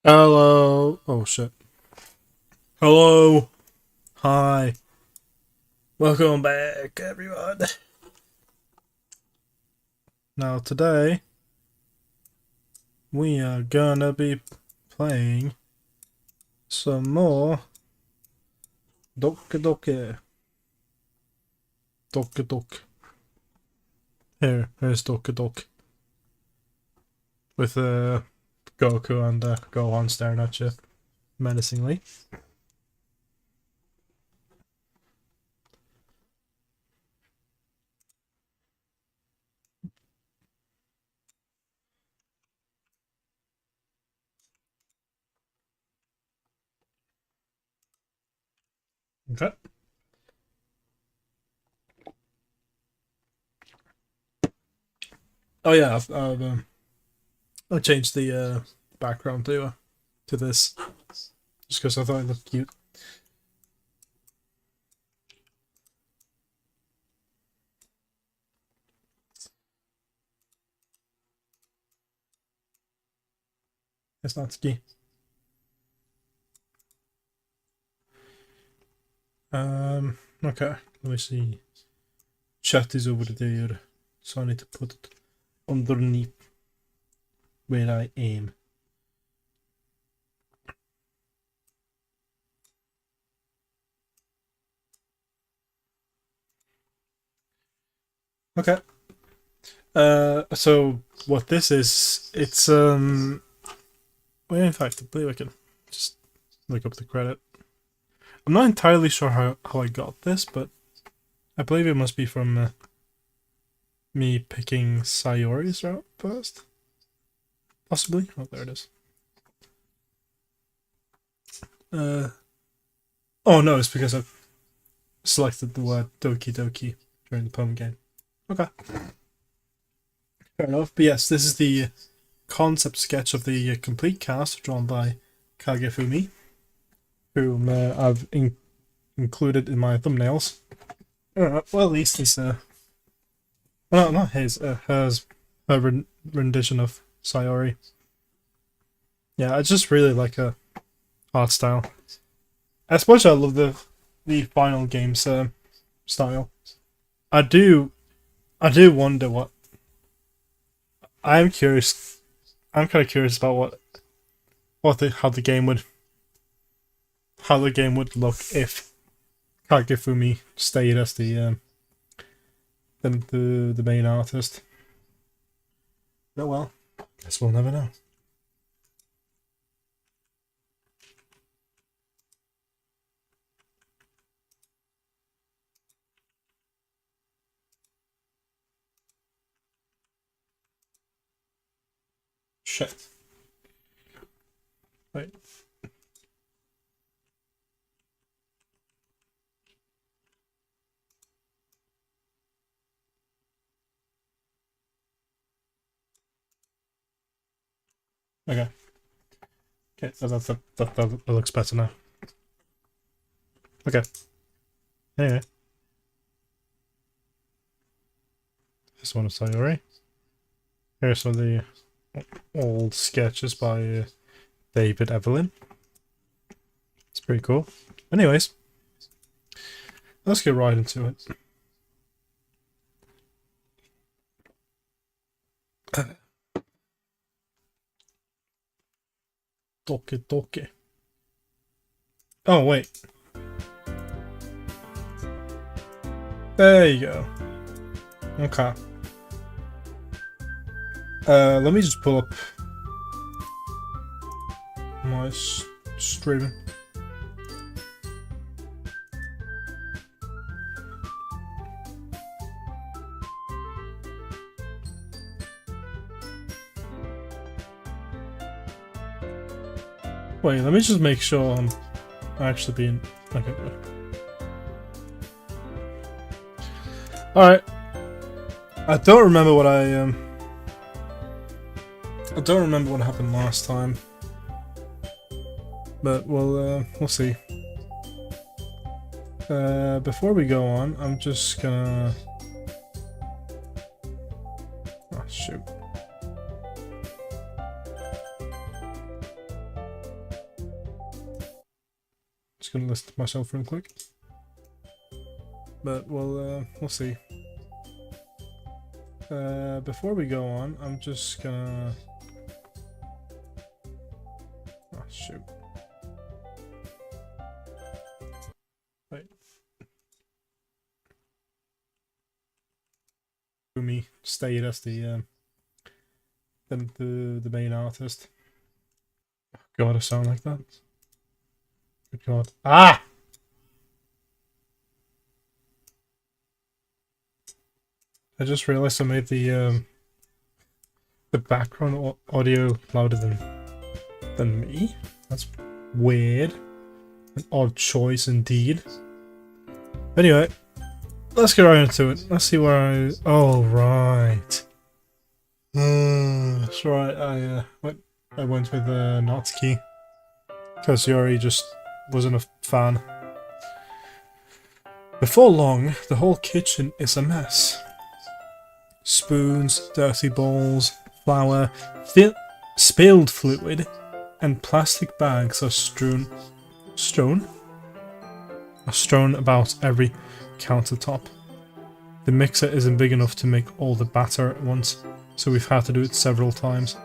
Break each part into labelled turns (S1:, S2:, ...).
S1: Hello. Oh shit. Hello. Hi. Welcome back, everyone. Now today we are gonna be playing some more Doki Doki. Doki Doki. Here's Doki Doki. With Goku and Gohan staring at you menacingly. Okay. Oh yeah, I changed the background to this just because I thought it looked cute. It's not ski. Okay, let me see. Chat is over there, so I need to put it underneath where I aim. Okay. So what this is, it's well, in fact, I believe I can just look up the credit. I'm not entirely sure how I got this, but I believe it must be from me picking Sayori's route first. Possibly. Oh, there it is. Oh no, it's because I selected the word Doki Doki during the poem game. Okay. Fair enough. But yes, this is the concept sketch of the complete cast drawn by Kagefumi, whom I've included in my thumbnails. Well, at least his, well, not his, hers, her rendition of Sayori. Yeah, I just really like her art style. Especially I love the final game's style. I do wonder what. I'm curious. I'm kind of curious about how the game would look if Kagefumi stayed as the main artist. But well, guess we'll never know. Shit. Wait. Okay. Okay, that looks better now. Okay. Anyway. This one is Sayori. Here's some of the old sketches by David Evelyn. It's pretty cool. Anyways, let's get right into it. Doki Doki. Oh, wait. There you go. Okay. Let me just pull up my stream. Wait, let me just make sure I'm actually being... Okay, good. Alright. I don't remember what I don't remember what happened last time. But we'll see. Before we go on, I'm just gonna... Oh, shoot. Just gonna list myself real quick. But we'll see. Before we go on, I'm just gonna... Oh, shoot. Wait. Umi stayed as the main artist. God, I sound like that. Good God. Ah! I just realized I made the background audio louder than me. That's weird. An odd choice indeed. Anyway, let's get right into it. Let's see where I... Oh, right. That's right. I went with Natsuki. Because Yuri just wasn't a fan. Before long, the whole kitchen is a mess. Spoons, dirty bowls, flour, spilled fluid, and plastic bags are strewn about every countertop. The mixer isn't big enough to make all the batter at once, so we've had to do it several times.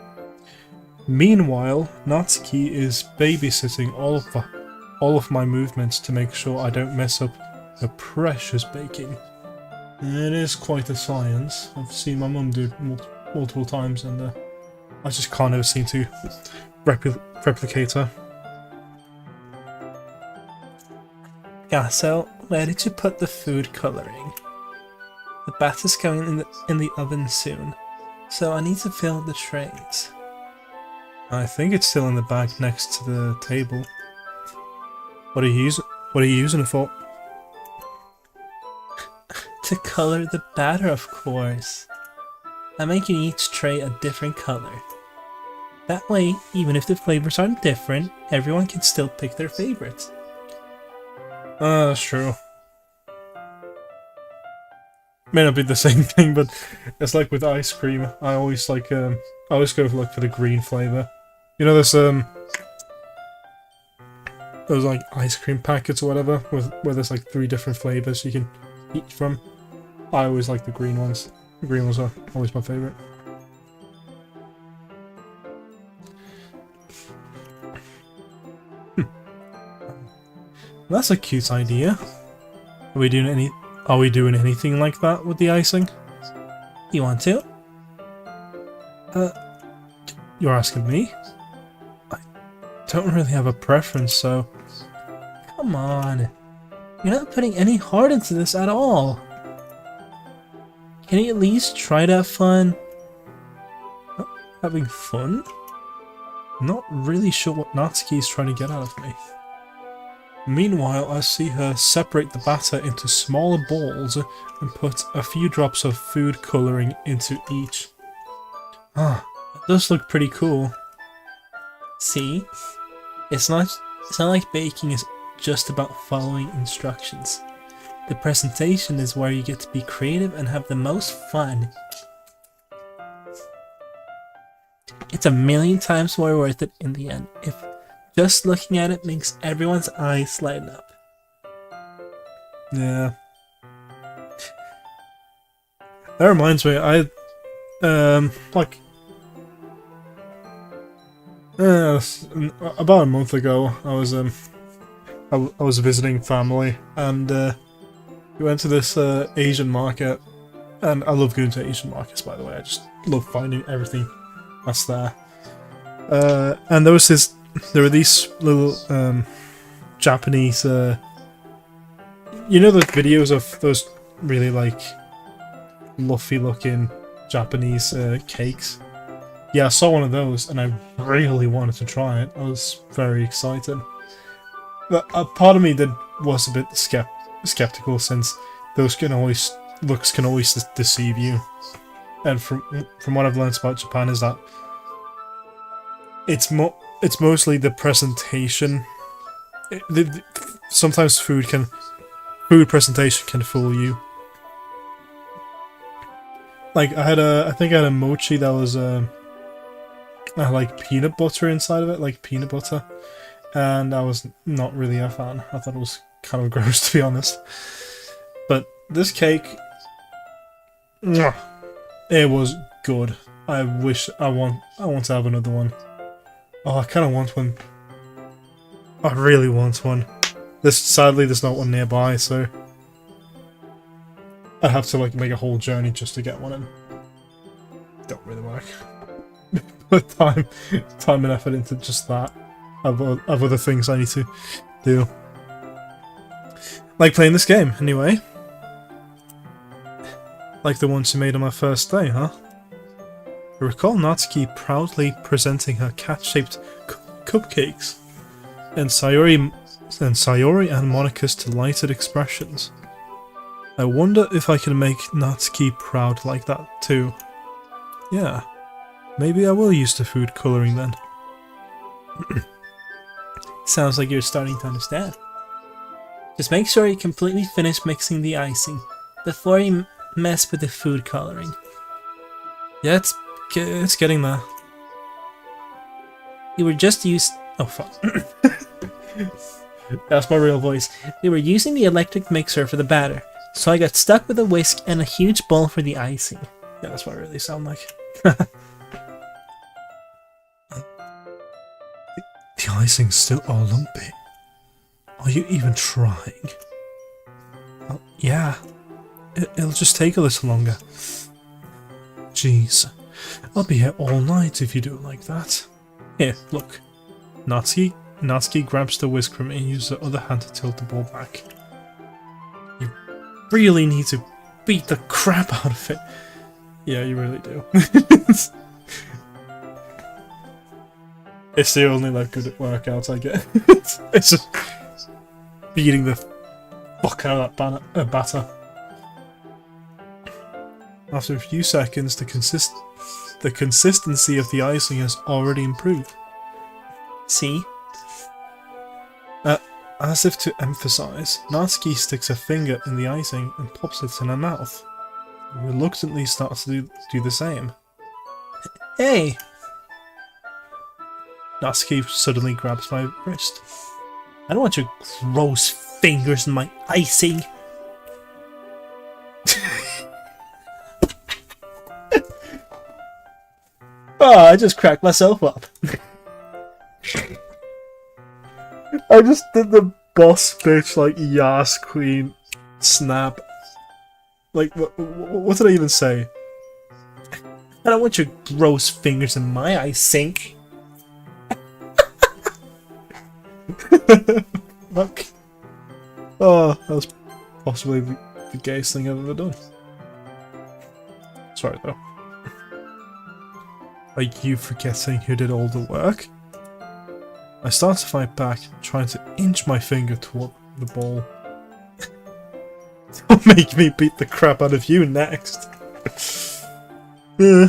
S1: Meanwhile, Natsuki is babysitting all of my movements to make sure I don't mess up her precious baking. It is quite a science. I've seen my mum do it multiple times, and I just can't ever seem to replicate her. Yeah, so where did you put the food colouring? The batter's going in the oven soon, so I need to fill the trays. I think it's still in the bag next to the table. What are you using it for? To colour the batter, of course. I'm making each tray a different colour. That way, even if the flavours aren't different, everyone can still pick their favourites. That's true. May not be the same thing, but it's like with ice cream. I always go for the green flavour. You know, those like ice cream packets or whatever, where there's like 3 different flavours you can eat from. I always like the green ones. The green ones are always my favourite. That's a cute idea. Are we doing anything like that with the icing? You want to? You're asking me? I don't really have a preference, so... Come on. You're not putting any heart into this at all. Can you at least try to have fun? Having fun? Not really sure what Natsuki is trying to get out of me. Meanwhile, I see her separate the batter into smaller balls and put a few drops of food colouring into each. Ah, it does look pretty cool. See? It's not like baking is just about following instructions. The presentation is where you get to be creative and have the most fun. It's a million times more worth it in the end if just looking at it makes everyone's eyes light up. Yeah. That reminds me, about a month ago, I was visiting family, and we went to this Asian market, and I love going to Asian markets, by the way. I just love finding everything that's there. And there were these little Japanese, you know, the videos of those really like fluffy looking Japanese cakes. Yeah, I saw one of those, and I really wanted to try it. I was very excited. But a part of me was a bit skeptical, since looks can always deceive you. And from what I've learned about Japan is that it's mostly the presentation. Sometimes food presentation can fool you. Like I think I had a mochi that was like peanut butter inside of it, like peanut butter, and I was not really a fan. I thought it was kind of gross, to be honest. But this cake, mwah, it was good. I want to have another one. Oh, I kind of want one. I really want one. Sadly, there's not one nearby, so I have to like make a whole journey just to get one, and don't really work. Put time and effort into just that. I've other things I need to do, like playing this game. Anyway, like the ones you made on my first day, huh? I recall Natsuki proudly presenting her cat-shaped cupcakes, and Sayori and Monika's delighted expressions. I wonder if I can make Natsuki proud like that too. Yeah, maybe I will use the food coloring then. Sounds like you're starting to understand. Just make sure you completely finish mixing the icing before you mess with the food coloring. Yeah, it's getting there. You were just oh fuck. That's my real voice. They were using the electric mixer for the batter, so I got stuck with a whisk and a huge bowl for the icing. Yeah, that's what I really sound like. The icing's still all lumpy. Are you even trying? Oh, yeah. It'll just take a little longer. Jeez. I'll be here all night if you do it like that. Here, look. Natsuki grabs the whisk from me and uses the other hand to tilt the ball back. You really need to beat the crap out of it. Yeah, you really do. It's the only like good workouts I get. It's just beating the fuck out of that batter. After a few seconds, the consistency of the icing has already improved. See? As if to emphasize, Natsuki sticks a finger in the icing and pops it in her mouth. He reluctantly starts to do the same. Hey! Natsuki suddenly grabs my wrist. I don't want your gross fingers in my icing. Oh, I just cracked myself up. I just did the boss bitch, like, yas queen snap. Like, what did I even say? I don't want your gross fingers in my icing. Fuck. Oh, that was possibly the gayest thing I've ever done. Sorry though. Are you forgetting who did all the work? I start to fight back, trying to inch my finger toward the ball. Don't make me beat the crap out of you next. Yeah,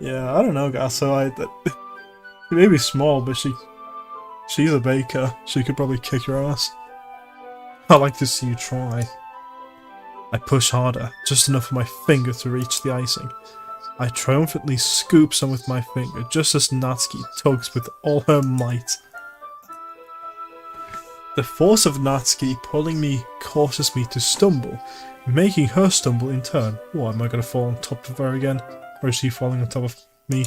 S1: I don't know, guys. So she may be small, but she's a baker. She could probably kick your ass. I'd like to see you try. I push harder, just enough for my finger to reach the icing. I triumphantly scoop some with my finger, just as Natsuki tugs with all her might. The force of Natsuki pulling me causes me to stumble, making her stumble in turn. What, am I gonna fall on top of her again? Or is she falling on top of me?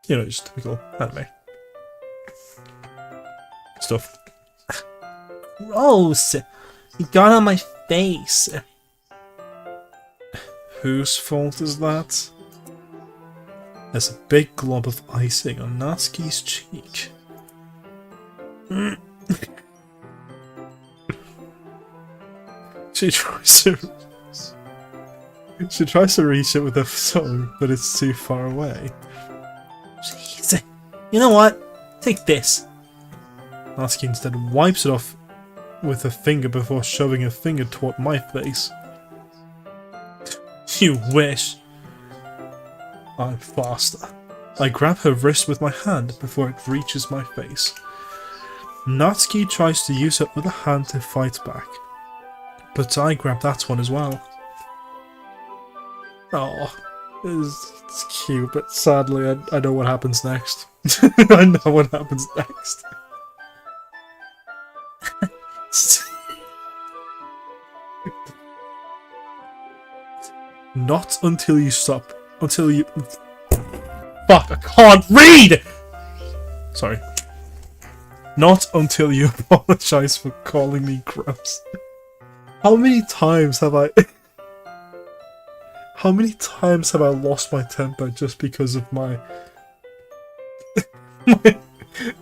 S1: You know, just typical anime stuff. Gross! You got on my face! Whose fault is that? There's a big glob of icing on Natsuki's cheek. She tries to reach it with her tongue, but it's too far away. Jeez. You know what? Take this. Natsuki instead wipes it off with her finger before shoving her finger toward my face. You wish. I'm faster. I grab her wrist with my hand before it reaches my face. Natsuki tries to use her other hand to fight back, but I grab that one as well. Oh, it's cute, but sadly I know what happens next. I know what happens next. Not until you stop. Until you... Fuck, I can't read! Sorry. Not until you apologize for calling me gross. How many times have I... How many times have I lost my temper just because of my...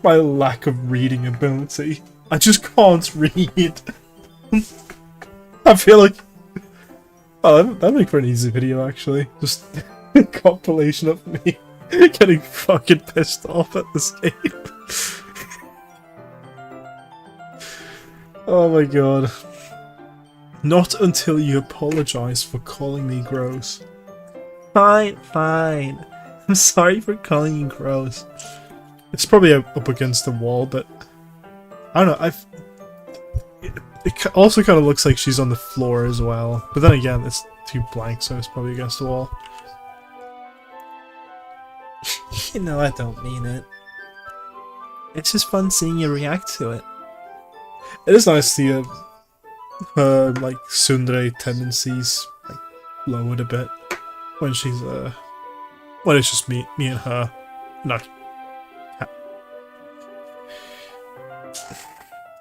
S1: my lack of reading ability? I just can't read. I feel like... Oh, that'd make for an easy video, actually. Just a compilation of me getting fucking pissed off at this game. Oh my god. Not until you apologize for calling me gross. Fine, fine. I'm sorry for calling you gross. It's probably up against the wall, but... I don't know, it also kind of looks like she's on the floor as well. But then again, it's too blank, so it's probably against the wall. You know I don't mean it. It's just fun seeing you react to it. It is nice to see her like, tsundere tendencies, like, lowered a bit. When she's, when it's just me and her. No.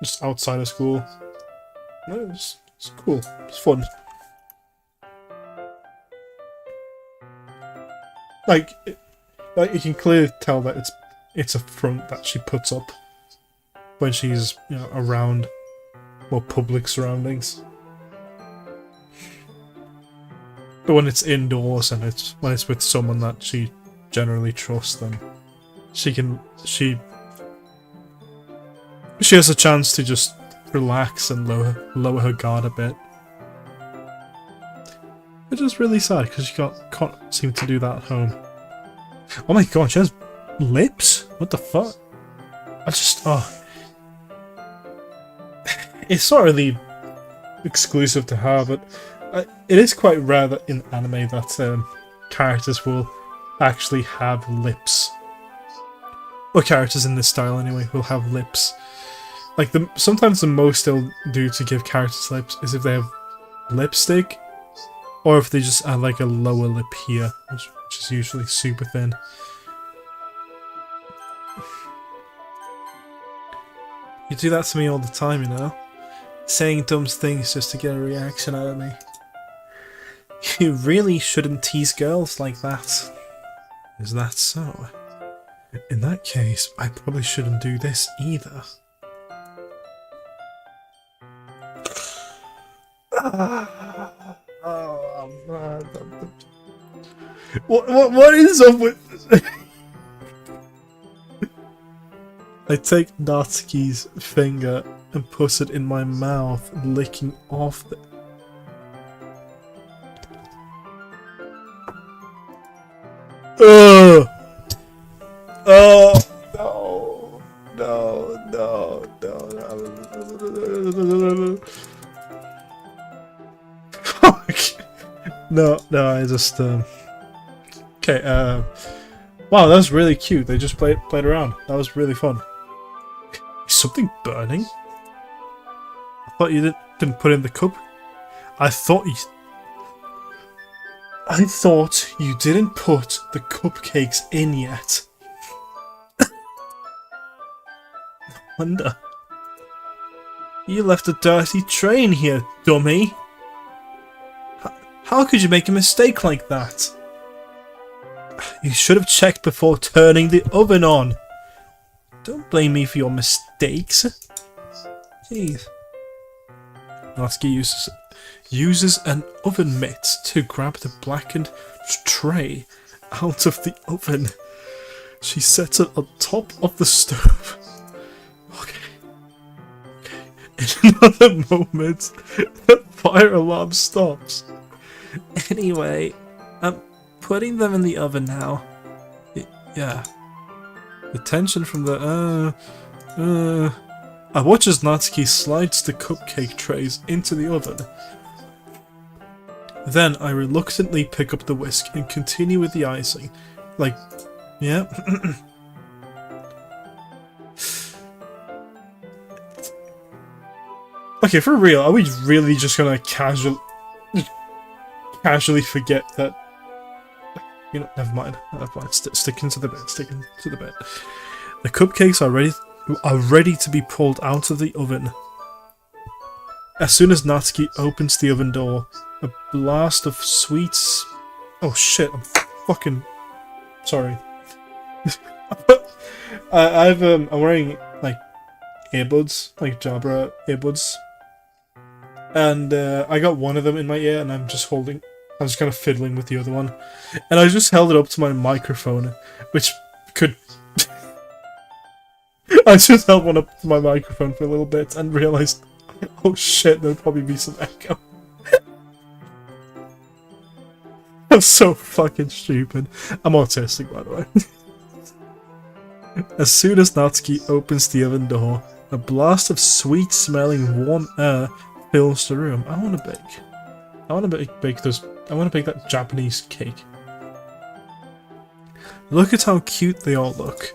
S1: Just outside of school. No, it's cool. It's fun. Like you can clearly tell that it's a front that she puts up when she's, you know, around more public surroundings. But when it's indoors and when it's with someone that she generally trusts, then she has a chance to just relax and lower her guard a bit. Which is really sad because she can't seem to do that at home. Oh my god, she has lips? What the fuck? It's not really exclusive to her, but it is quite rare that in anime that characters will actually have lips. Or characters in this style anyway will have lips. Like, sometimes the most they'll do to give characters lips is if they have lipstick, or if they just add like a lower lip here, which is usually super thin. You do that to me all the time, you know? Saying dumb things just to get a reaction out of me. You really shouldn't tease girls like that. Is that so? In that case, I probably shouldn't do this either. Oh man. What is up with I take Natsuki's finger and put it in my mouth, licking off the... Oh no. No, I just okay, wow, that was really cute. They just played around. That was really fun. Is something burning? I thought you didn't put in the cup. I thought you didn't put the cupcakes in yet. No wonder. You left a dirty tray in here, dummy. How could you make a mistake like that? You should have checked before turning the oven on. Don't blame me for your mistakes. Jeez. Natsuki uses an oven mitt to grab the blackened tray out of the oven. She sets it on top of the stove. Okay. In another moment, the fire alarm stops. Anyway, I'm putting them in the oven now. Yeah. The tension from the I watch as Natsuki slides the cupcake trays into the oven. Then I reluctantly pick up the whisk and continue with the icing, Like, yeah. Okay, for real, are we really just gonna casually forget that? You know, never mind. Sticking to the bit. Sticking to the bit. The cupcakes are ready to be pulled out of the oven. As soon as Natsuki opens the oven door, a blast of sweets. Oh shit! I'm fucking sorry. I'm wearing like earbuds, like Jabra earbuds, and I got one of them in my ear, and I'm just kind of fiddling with the other one, and I just held it up to my microphone, which could. I just held one up to my microphone for a little bit and realized, oh shit, there'll probably be some echo. That's so fucking stupid. I'm autistic, by the way. As soon as Natsuki opens the oven door, a blast of sweet-smelling warm air fills the room. I want to bake. I want to bake that Japanese cake. Look at how cute they all look.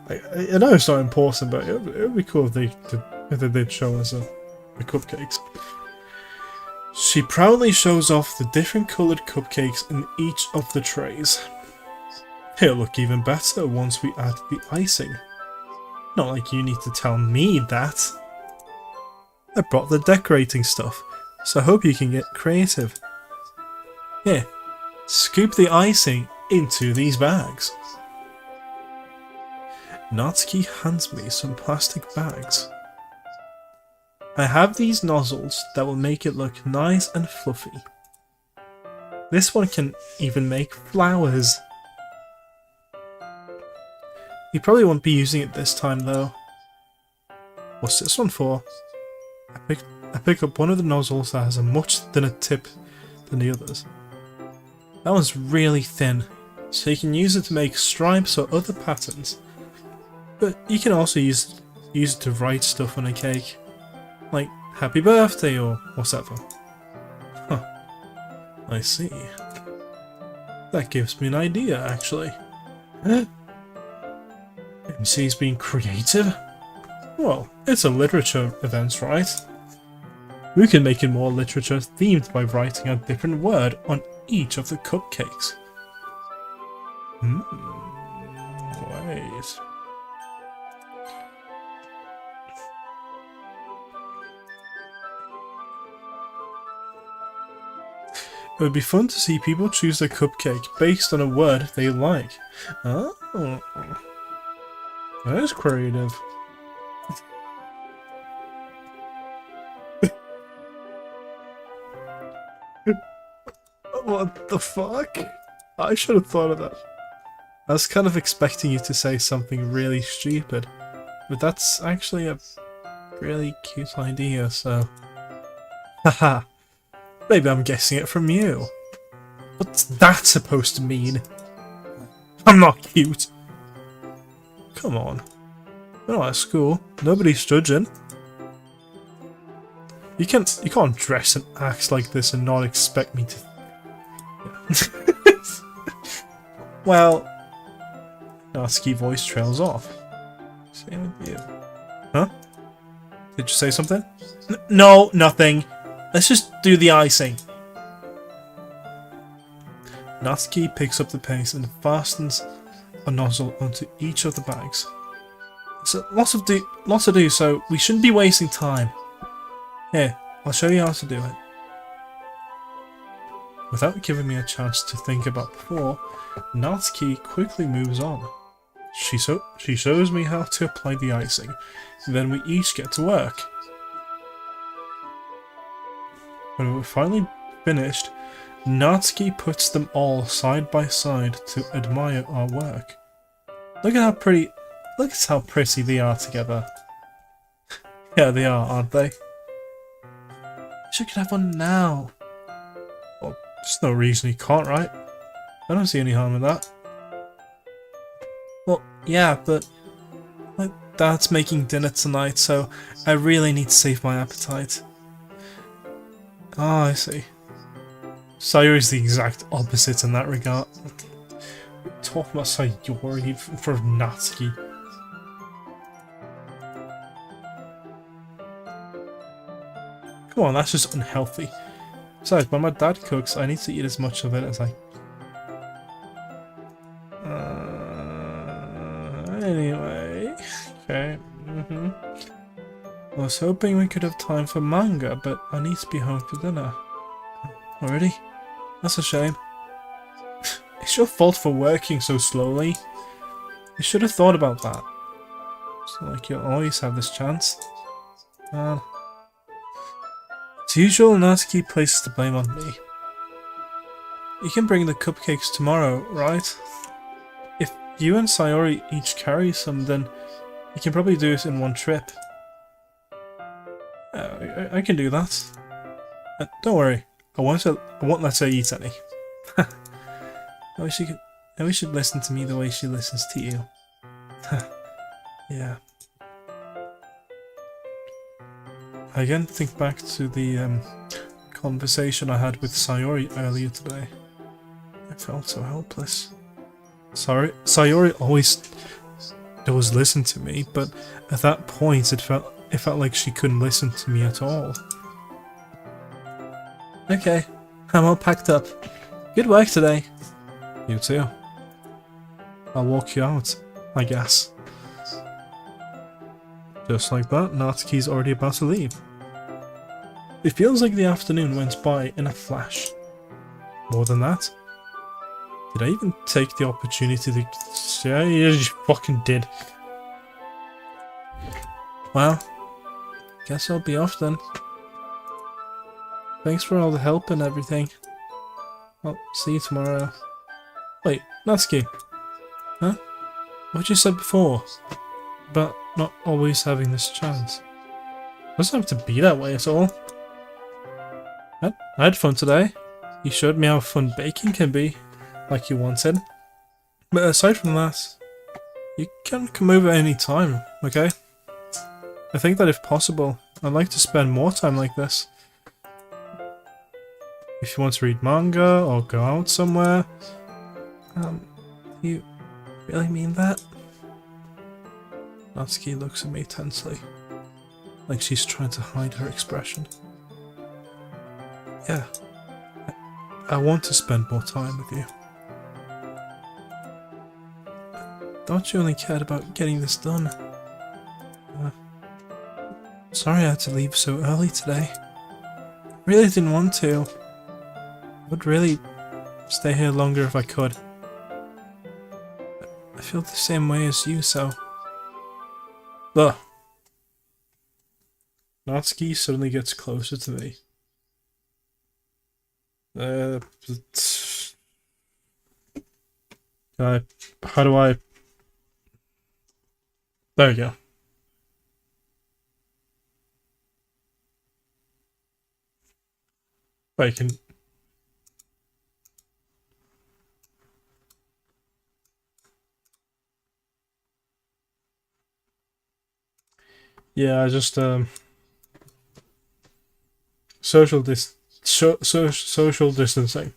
S1: I know it's not important, but it would be cool if they did show us the cupcakes. She proudly shows off the different coloured cupcakes in each of the trays. It'll look even better once we add the icing. Not like you need to tell me that. I brought the decorating stuff, so I hope you can get creative. Here, scoop the icing into these bags. Natsuki hands me some plastic bags. I have these nozzles that will make it look nice and fluffy. This one can even make flowers. You probably won't be using it this time though. What's this one for? I pick up one of the nozzles that has a much thinner tip than the others. That one's really thin, so you can use it to make stripes or other patterns. But you can also use it to write stuff on a cake. Like, happy birthday or whatever. Huh. I see. That gives me an idea, actually. MC's being creative? Well, it's a literature event, right? We can make it more literature themed by writing a different word on each of the cupcakes. Wait. It would be fun to see people choose their cupcake based on a word they like. Oh, that is creative. What the fuck? I should have thought of that. I was kind of expecting you to say something really stupid, but that's actually a really cute idea, so... Haha. Maybe I'm guessing it from you. What's that supposed to mean? I'm not cute. Come on. We're not at school. Nobody's judging. You can't dress and act like this and not expect me to... Yeah. Well... Natsuki voice trails off. Same with you. Huh? Did you say something? No, nothing. Let's just do the icing. Natsuki picks up the paste and fastens a nozzle onto each of the bags. So lots to do, so we shouldn't be wasting time. Here, I'll show you how to do it. Without giving me a chance to think about before, Natsuki quickly moves on. She shows me how to apply the icing, then we each get to work. When we're finally finished, Natsuki puts them all side by side to admire our work. Look at how pretty they are together. Yeah, they are, aren't they? She could have one now. Well, there's no reason he can't, right? I don't see any harm in that. Well, yeah, but my dad's making dinner tonight, so I really need to save my appetite. Ah, I see. Sayori is the exact opposite in that regard. Talk about Sayori for Natsuki. Come on, that's just unhealthy. Besides, when my dad cooks, I need to eat as much of it as I... Anyway... Okay, I was hoping we could have time for manga, but I need to be home for dinner. Already? That's a shame. It's your fault for working so slowly. You should have thought about that. It's not like you'll always have this chance. As usual, Natsuki places the blame on me. You can bring the cupcakes tomorrow, right? If you and Sayori each carry some, then you can probably do it in one trip. I can do that. Don't worry, I won't let her eat any. I wish she'd listen to me the way she listens to you. Yeah. I again think back to the conversation I had with Sayori earlier today. I felt so helpless. Sayori always does listen to me, but at that point it felt like she couldn't listen to me at all. Okay, I'm all packed up. Good work today. You too. I'll walk you out, I guess. Just like that, Natsuki's already about to leave. It feels like the afternoon went by in a flash. More than that, did I even take the opportunity to... Yeah, you fucking did. Well, guess I'll be off then. Thanks for all the help and everything. I'll see you tomorrow. Wait, Natsuki. Huh? What you said before? About not always having this chance. It doesn't have to be that way at all. I had fun today. You showed me how fun baking can be, like you wanted. But aside from that, you can come over any time, okay? I think that if possible, I'd like to spend more time like this. If you want to read manga or go out somewhere, you really mean that? Natsuki looks at me tensely, like she's trying to hide her expression. Yeah, I want to spend more time with you. Thought you only cared about getting this done. Sorry I had to leave so early today. Really didn't want to. Would really stay here longer if I could. I feel the same way as you, so... Ugh. Natsuki suddenly gets closer to me. How do I... There we go. Wait, can... Yeah, I just, social distancing.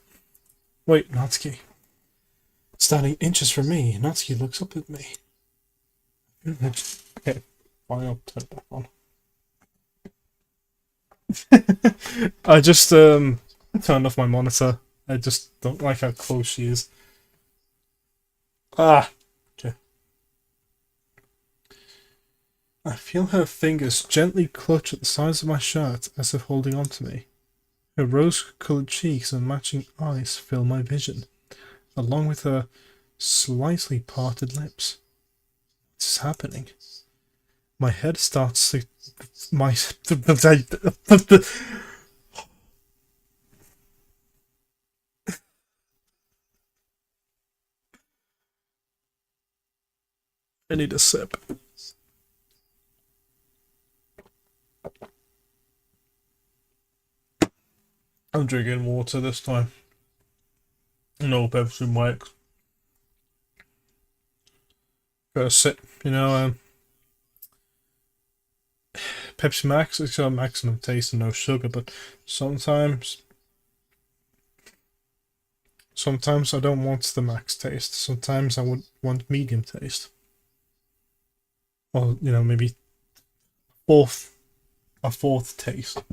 S1: Wait, Natsuki. Standing inches from me, Natsuki looks up at me. Okay, fine, I'll turn it back on. I just, turned off my monitor. I just don't like how close she is. Ah! Okay. I feel her fingers gently clutch at the sides of my shirt as if holding on to me. Her rose-coloured cheeks and matching eyes fill my vision, along with her slightly parted lips. What is happening? My head starts to... I need a sip. I'm drinking water this time. No Pepsi Max. Gotta sip, you know, Pepsi Max, it's got maximum taste and no sugar, but sometimes Sometimes I don't want the max taste. Sometimes I would want medium taste. Or, you know, maybe a fourth taste.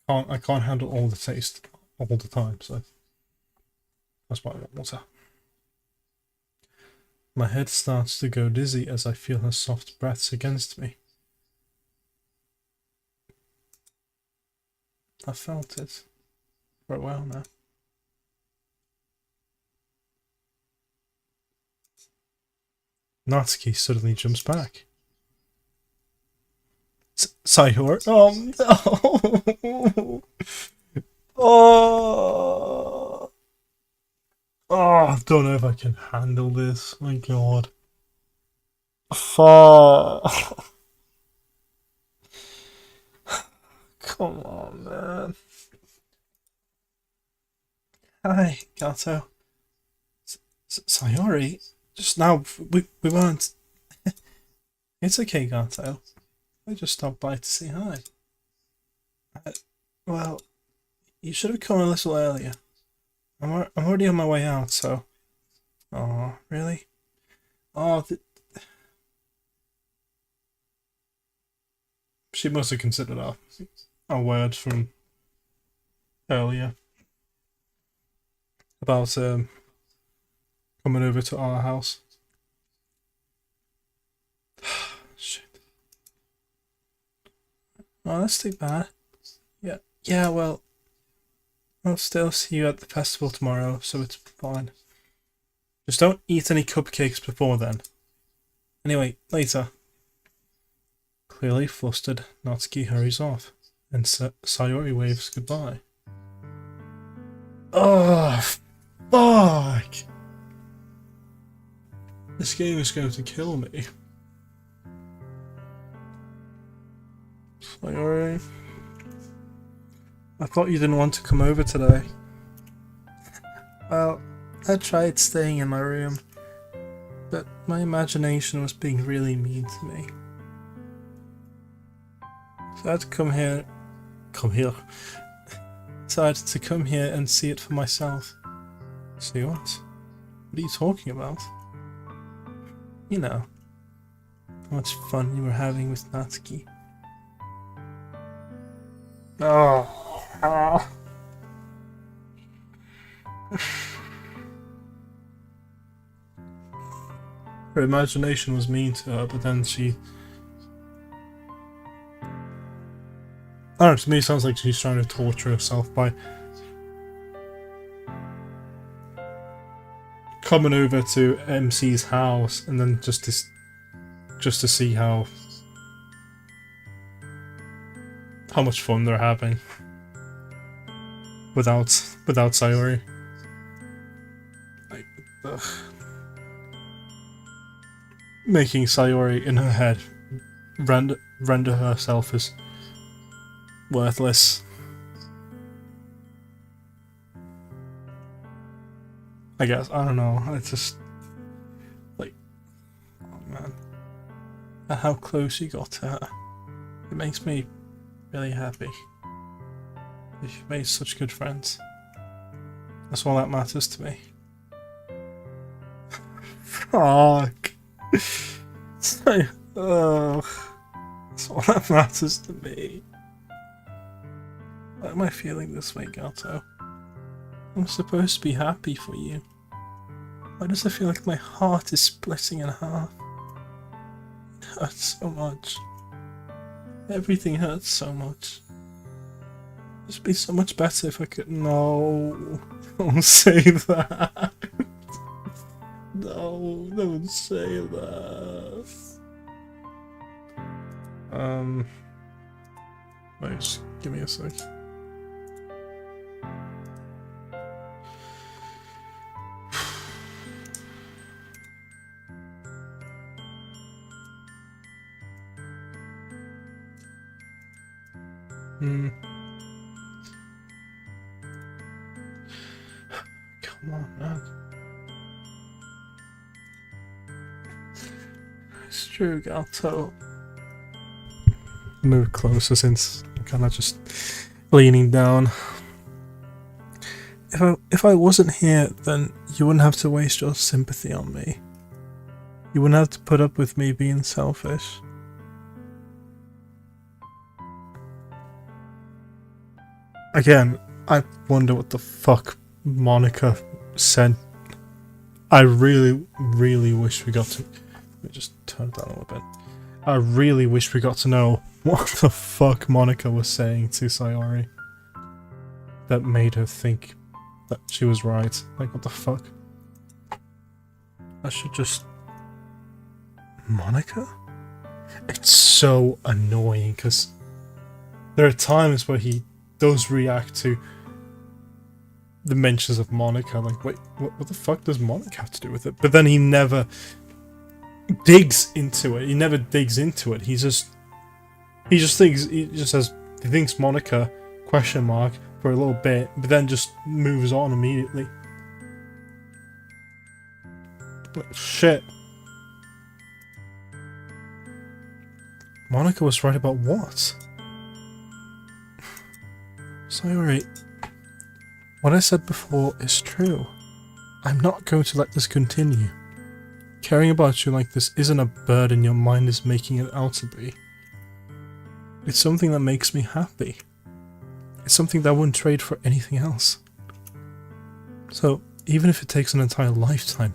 S1: I can't handle all the taste all the time, so that's why I want water. My head starts to go dizzy as I feel her soft breaths against me. I felt it for a while now. Natsuki suddenly jumps back. Sayori? Oh no! Oh! Oh, I don't know if I can handle this. My god. Fuck. Come on, man. Hi, Gato. Sayori? Just now, we weren't. It's okay, Gato. I just stopped by to say hi. Well, you should have come a little earlier. I'm already on my way out, so. Oh, really? Oh, she must have considered a word from earlier about coming over to our house. Shit. Oh, that's too bad. Yeah, well, I'll still see you at the festival tomorrow, so it's fine. Just don't eat any cupcakes before then. Anyway, later. Clearly flustered, Natsuki hurries off, and Sayori waves goodbye. Oh, fuck! This game is going to kill me. Sayori, I thought you didn't want to come over today. Well, I tried staying in my room, but my imagination was being really mean to me. So I had to come here. Decided to come here and see it for myself. See what? What are you talking about? You know, how much fun you were having with Natsuki. Oh. Her imagination was mean to her, but then she... I don't know, to me it sounds like she's trying to torture herself by coming over to MC's house and then just to see how much fun they're having without Sayori. Like, ugh. Making Sayori in her head render herself as worthless. I guess, I don't know, it's just like, oh man, at how close you got to her, it makes me really happy. You've made such good friends. That's all that matters to me. Fuck. It's like, ugh. That's all that matters to me. Why am I feeling this way, Gato? I'm supposed to be happy for you. Why does it feel like my heart is splitting in half? It hurts so much. Everything hurts so much. It'd be so much better if I could. No, don't say that. No, don't say that. Wait, just give me a sec. Come on, man. It's true, Gato. Move closer since I'm kind of just leaning down. if I wasn't here, then you wouldn't have to waste your sympathy on me. You wouldn't have to put up with me being selfish. Again, I wonder what the fuck Monica said. I really, really wish we got to... Let me just turn it down a little bit. I really wish we got to know what the fuck Monica was saying to Sayori that made her think that she was right. Like, what the fuck? I should just... Monica? It's so annoying, because there are times where he does react to the mentions of Monica, like, wait, what the fuck does Monica have to do with it? But then he never digs into it. He never digs into it. He just says, he thinks Monica, question mark, for a little bit, but then just moves on immediately. But shit. Monica was right about what? Sayori, what I said before is true. I'm not going to let this continue. Caring about you like this isn't a burden your mind is making it out to be. It's something that makes me happy. It's something that I wouldn't trade for anything else. So, even if it takes an entire lifetime,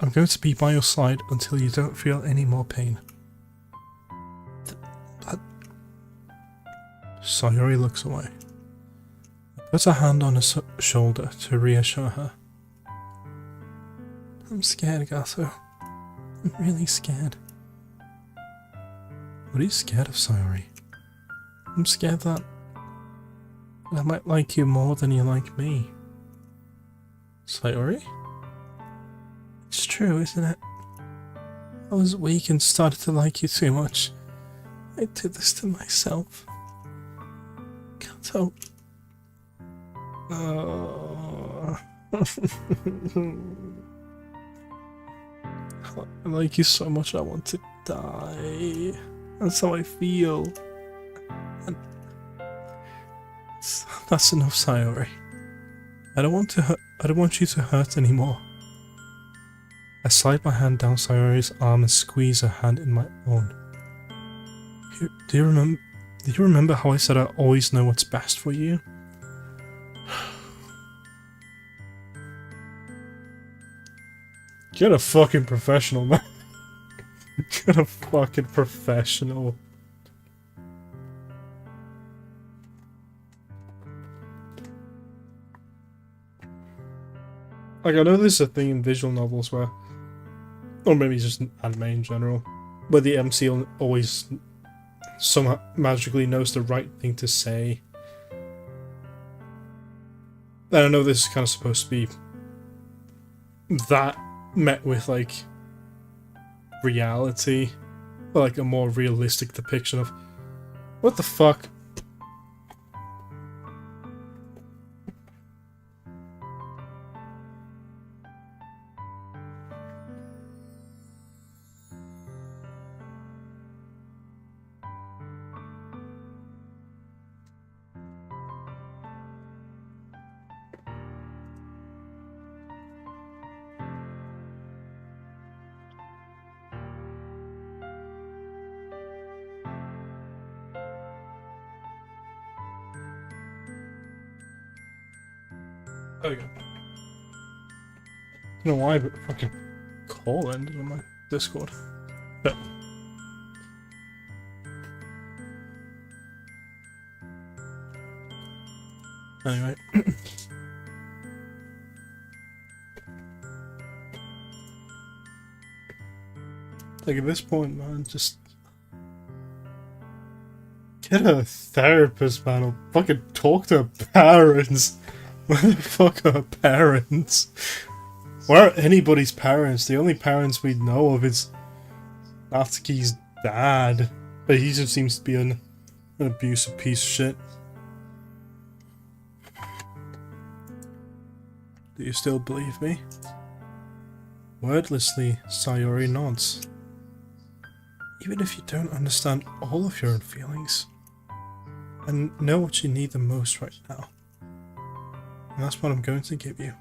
S1: I'm going to be by your side until you don't feel any more pain. Sayori looks away. Puts a hand on his shoulder to reassure her. I'm scared, Gato. I'm really scared. What are you scared of, Sayori? I'm scared that I might like you more than you like me. Sayori? It's true, isn't it? I was weak and started to like you too much. I did this to myself. Gato. I like you so much I want to die. That's how I feel. And that's enough, Sayori. I don't want you to hurt anymore. I slide my hand down Sayori's arm and squeeze her hand in my own. Do you remember how I said I always know what's best for you? Get a fucking professional, man. Get a fucking professional. Like, I know there's a thing in visual novels where, or maybe just anime in general, where the MC always somehow magically knows the right thing to say. And I know this is kind of supposed to be that met with, like, reality, or like a more realistic depiction of what the fuck. There we go. I don't know why, but the fucking call ended on my Discord. But anyway. Like, at this point, man, just get a therapist, man, or fucking talk to her parents. Where the fuck are her parents? Where are anybody's parents? The only parents we know of is Natsuki's dad. But he just seems to be an abusive piece of shit. Do you still believe me? Wordlessly, Sayori nods. Even if you don't understand all of your own feelings, and know what you need the most right now, And that's what I'm going to give you.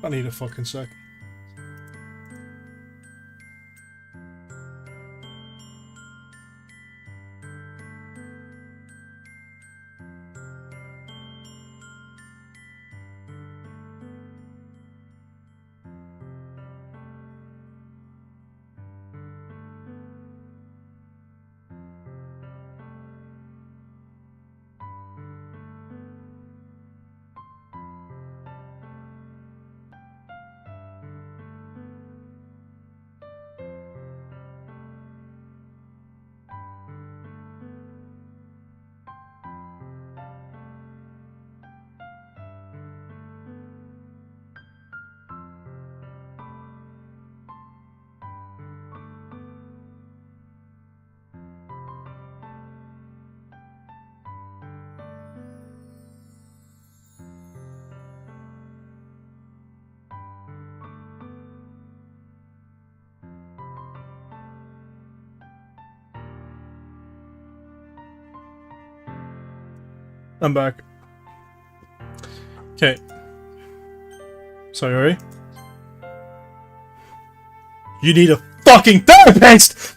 S1: I need a fucking sec. I'm back. Okay. Sorry. You need a fucking therapist!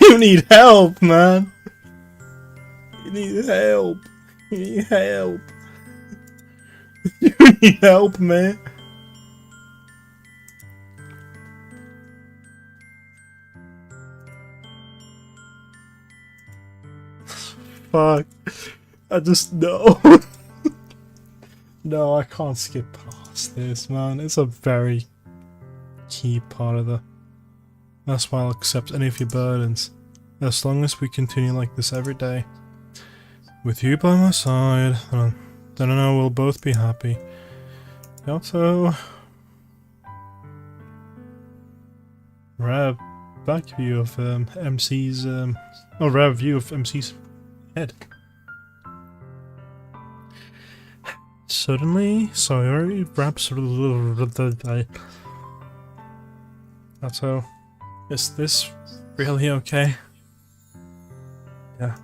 S1: You need help, man. You need help. You need help. You need help, man. Fuck. I just no. No, I can't skip past this, man. It's a very key part of the. That's why I'll accept any of your burdens. As long as we continue like this every day. With you by my side, then I know we'll both be happy. Also, rare back view of MC's rare view of MC's head. Suddenly, sorry, raps. That's how. Is this really okay? Yeah.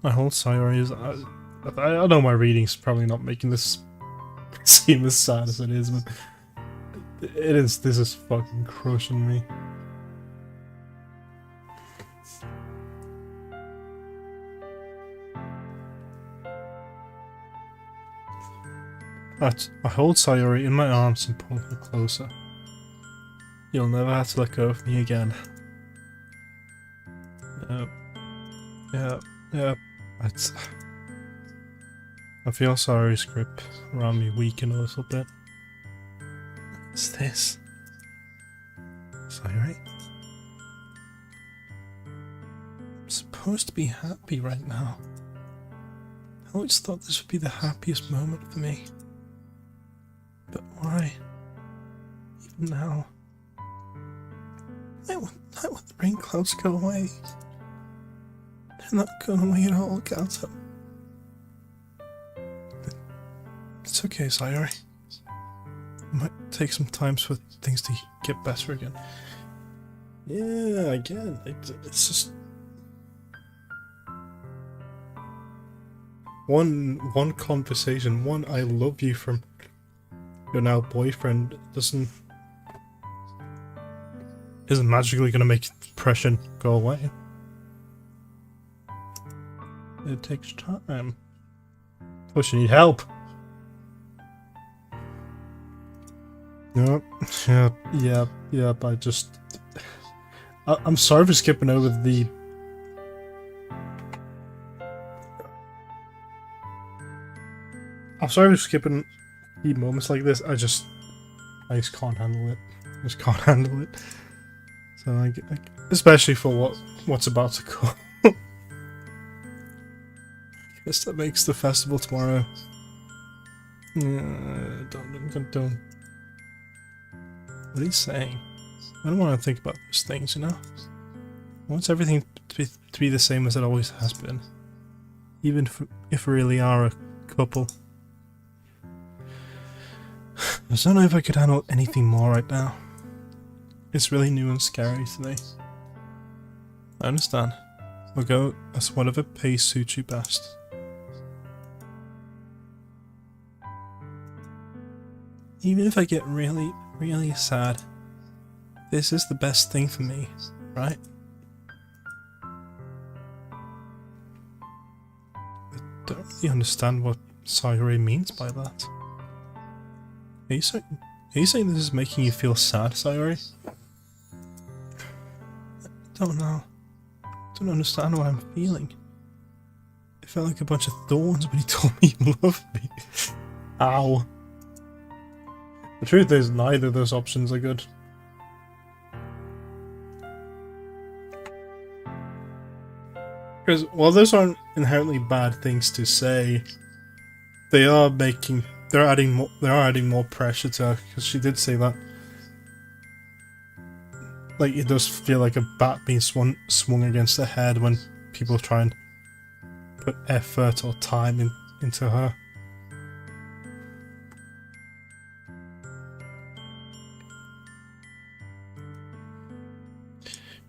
S1: My whole sorry is. I know my reading's probably not making this seem as sad as it is, but it is. This is fucking crushing me. I hold Sayori in my arms and pull her closer. You'll never have to let go of me again. Yeah. I feel Sayori's grip around me weaken a little bit. What's this? Sayori? I'm supposed to be happy right now. I always thought this would be the happiest moment for me. But why? Even now. I want the rain clouds to go away. They're not going away at all, Gato. It's okay, Sayori. It might take some time for things to get better again. Yeah, again, it's just... One conversation, one I love you from your now boyfriend isn't magically gonna make depression go away. It takes time. Plus you need help. Yep, I'm sorry for skipping over the... I'm sorry for skipping the moments like this. I just can't handle it. I just can't handle it. So especially for what's about to come. Guess that makes the festival tomorrow. Don't. What are you saying? I don't want to think about those things, you know? I want everything to be the same as it always has been. Even if we really are a couple. I don't know if I could handle anything more right now. It's really new and scary to me. I understand. I'll go as whatever pace suits you best. Even if I get really, really sad, this is the best thing for me, right? I don't really understand what Sayori means by that. Are you saying this is making you feel sad, Sayori? I don't know. I don't understand what I'm feeling. It felt like a bunch of thorns when he told me he loved me. Ow. The truth is, neither of those options are good. Because while those aren't inherently bad things to say, they're adding more pressure to her, because she did say that. Like, it does feel like a bat being swung against her head when people try and put effort or time into her.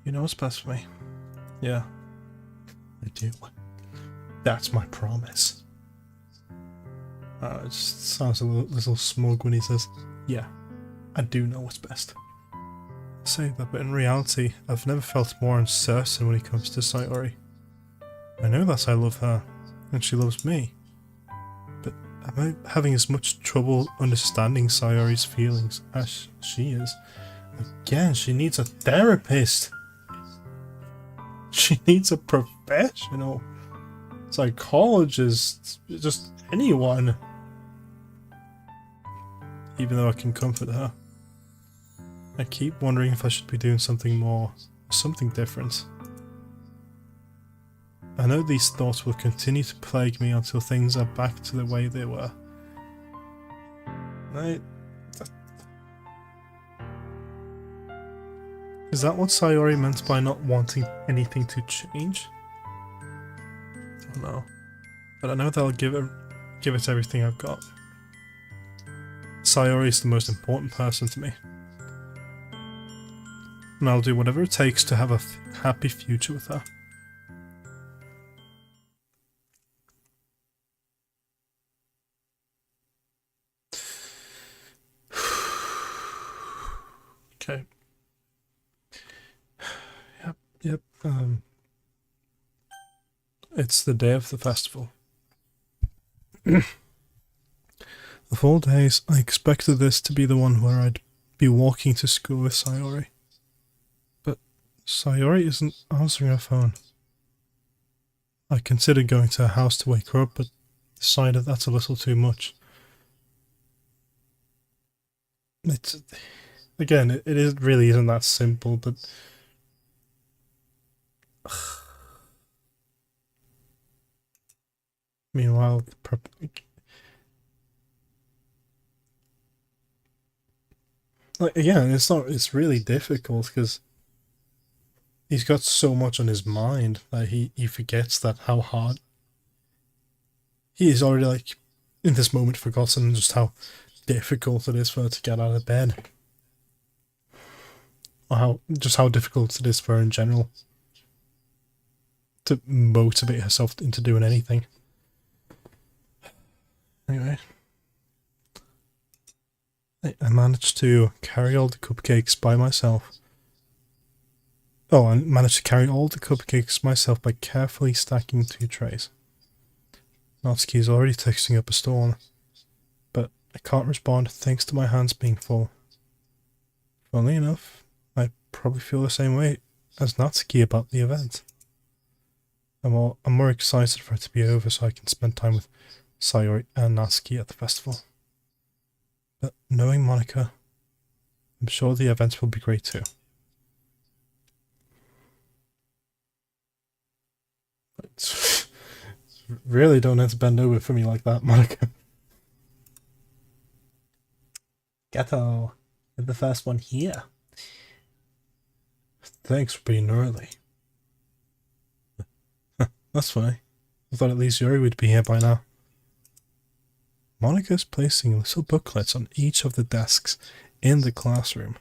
S1: You know what's best for me? Yeah, I do. That's my promise. It just sounds a little smug when he says, yeah, I do know what's best. I say that, but in reality, I've never felt more uncertain when it comes to Sayori. I know that I love her, and she loves me. But am I having as much trouble understanding Sayori's feelings as she is? Again, she needs a therapist. She needs a professional. Psychologist. Just anyone. Even though I can comfort her. I keep wondering if I should be doing something more, something different. I know these thoughts will continue to plague me until things are back to the way they were. Is that what Sayori meant by not wanting anything to change? I don't know. But I know that I'll give it everything I've got. Sayori is the most important person to me. And I'll do whatever it takes to have a happy future with her. Okay. Yep. It's the day of the festival. Of all days, I expected this to be the one where I'd be walking to school with Sayori. But Sayori isn't answering her phone. I considered going to her house to wake her up, but decided that's a little too much. Again, it really isn't that simple, but meanwhile, like, again, it's really difficult because he's got so much on his mind that he forgets that how hard he's already, like, in this moment forgotten just how difficult it is for her to get out of bed. Or how difficult it is for her in general to motivate herself into doing anything. Anyway, I managed to carry all the cupcakes by myself. Oh, I managed to carry all the cupcakes myself by carefully stacking 2 trays. Natsuki is already texting up a storm, but I can't respond thanks to my hands being full. Funnily enough, I probably feel the same way as Natsuki about the event. I'm more excited for it to be over so I can spend time with Sayori and Natsuki at the festival. But knowing Monika, I'm sure the event will be great too. really don't have to bend over for me like that, Monica. Gato, you're the first one here. Thanks for being early. That's funny. I thought at least Yuri would be here by now. Monica's placing little booklets on each of the desks in the classroom.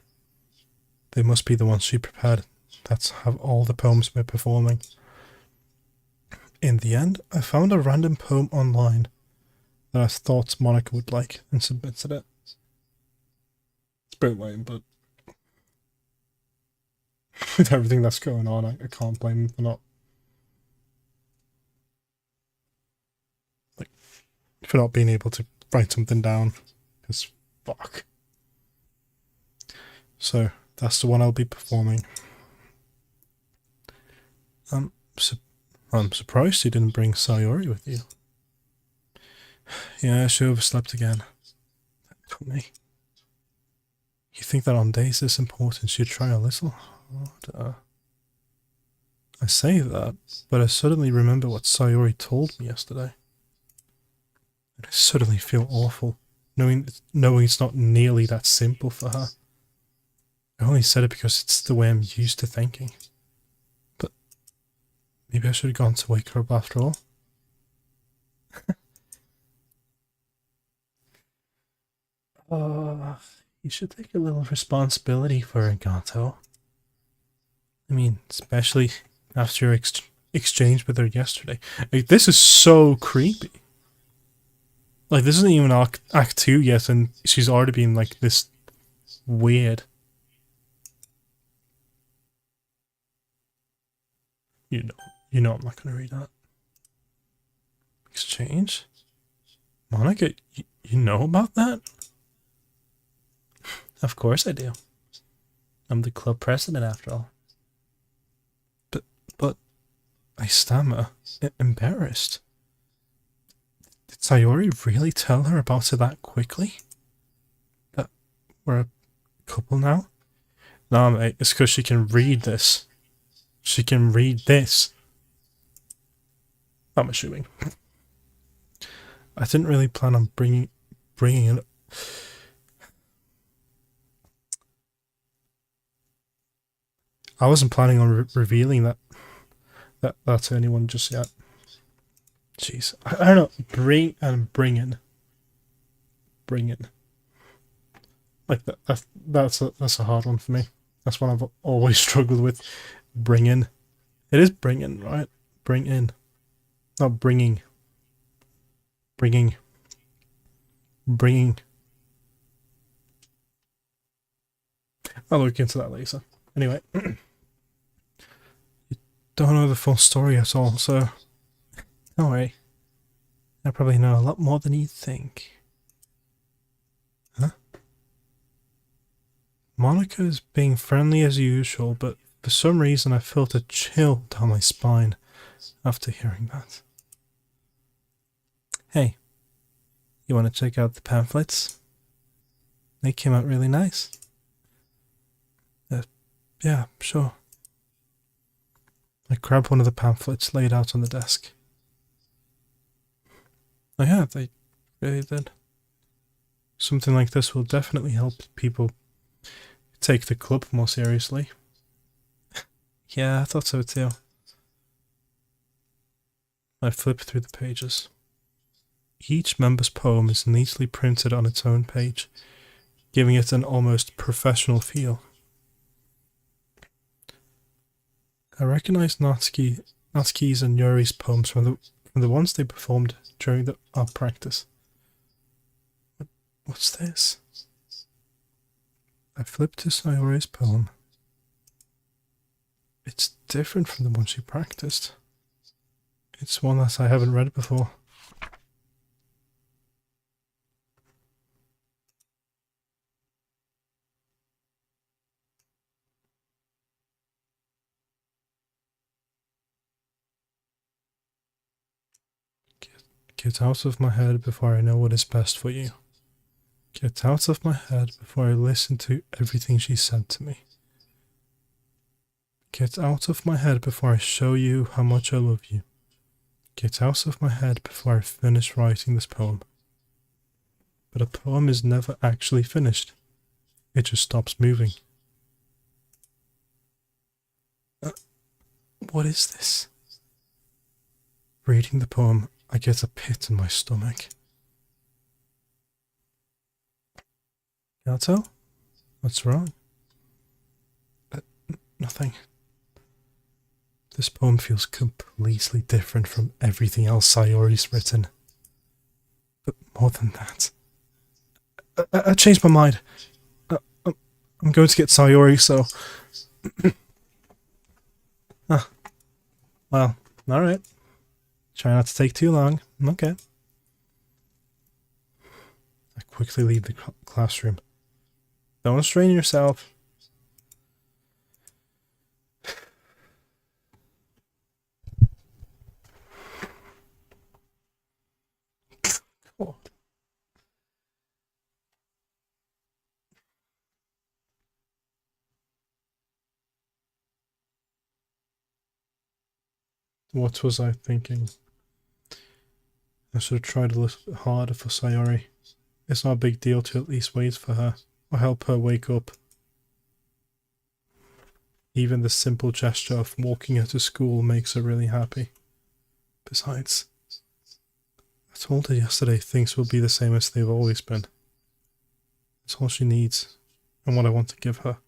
S1: They must be the ones she prepared that have all the poems we're performing. In the end, I found a random poem online that I thought Monica would like and submitted it. It's a bit lame, but with everything that's going on, I can't blame them for not being able to write something down. Because fuck. So that's the one I'll be performing. I'm surprised you didn't bring Sayori with you. Yeah, she overslept again. That me. You think that on days this important she'd try a little harder? I say that, but I suddenly remember what Sayori told me yesterday. And I suddenly feel awful, knowing it's not nearly that simple for her. I only said it because it's the way I'm used to thinking. But maybe I should have gone to wake her up after all. You should take a little responsibility for it, Gato. I mean, especially after your exchange with her yesterday. Like, this is so creepy. Like, this isn't even Act 2 yet, and she's already been, like, this weird. You know I'm not going to read that. Exchange? Monica, you know about that? Of course I do. I'm the club president, after all. But I stammer, embarrassed. Did Sayori really tell her about it that quickly? That we're a couple now? Nah, mate, it's because she can read this. She can read this. I'm assuming. I didn't really plan on bringing it. I wasn't planning on revealing that to anyone just yet. Jeez, I don't know. Bring in. Like that's a hard one for me. That's one I've always struggled with. Bring in. It is bring in, right? Bring in, not bringing. Bringing. I'll look into that later. Anyway. Don't know the full story at all, so don't worry. I probably know a lot more than you think. Huh? Monica is being friendly as usual, but for some reason I felt a chill down my spine after hearing that. Hey, you want to check out the pamphlets? They came out really nice. Yeah, sure. I grabbed one of the pamphlets laid out on the desk. Oh yeah, they really did. Something like this will definitely help people take the club more seriously. Yeah, I thought so too. I flipped through the pages. Each member's poem is neatly printed on its own page, giving it an almost professional feel. I recognized Natsuki's and Yuri's poems from the ones they performed during our practice. What's this? I flipped to Sayori's poem. It's different from the one she practiced. It's one that I haven't read before. Get out of my head before I know what is best for you. Get out of my head before I listen to everything she said to me. Get out of my head before I show you how much I love you. Get out of my head before I finish writing this poem. But a poem is never actually finished. It just stops moving. What is this? Reading the poem, I get a pit in my stomach. Gato? What's wrong? Nothing. This poem feels completely different from everything else Sayori's written. But more than that, I changed my mind. I'm going to get Sayori, so... Well, alright. Try not to take too long. Okay. I quickly leave the classroom. Don't strain yourself. Oh. What was I thinking? I should have tried a little bit harder for Sayori. It's not a big deal to at least wait for her, or help her wake up. Even the simple gesture of walking her to school makes her really happy. Besides, I told her yesterday things will be the same as they've always been. It's all she needs, and what I want to give her.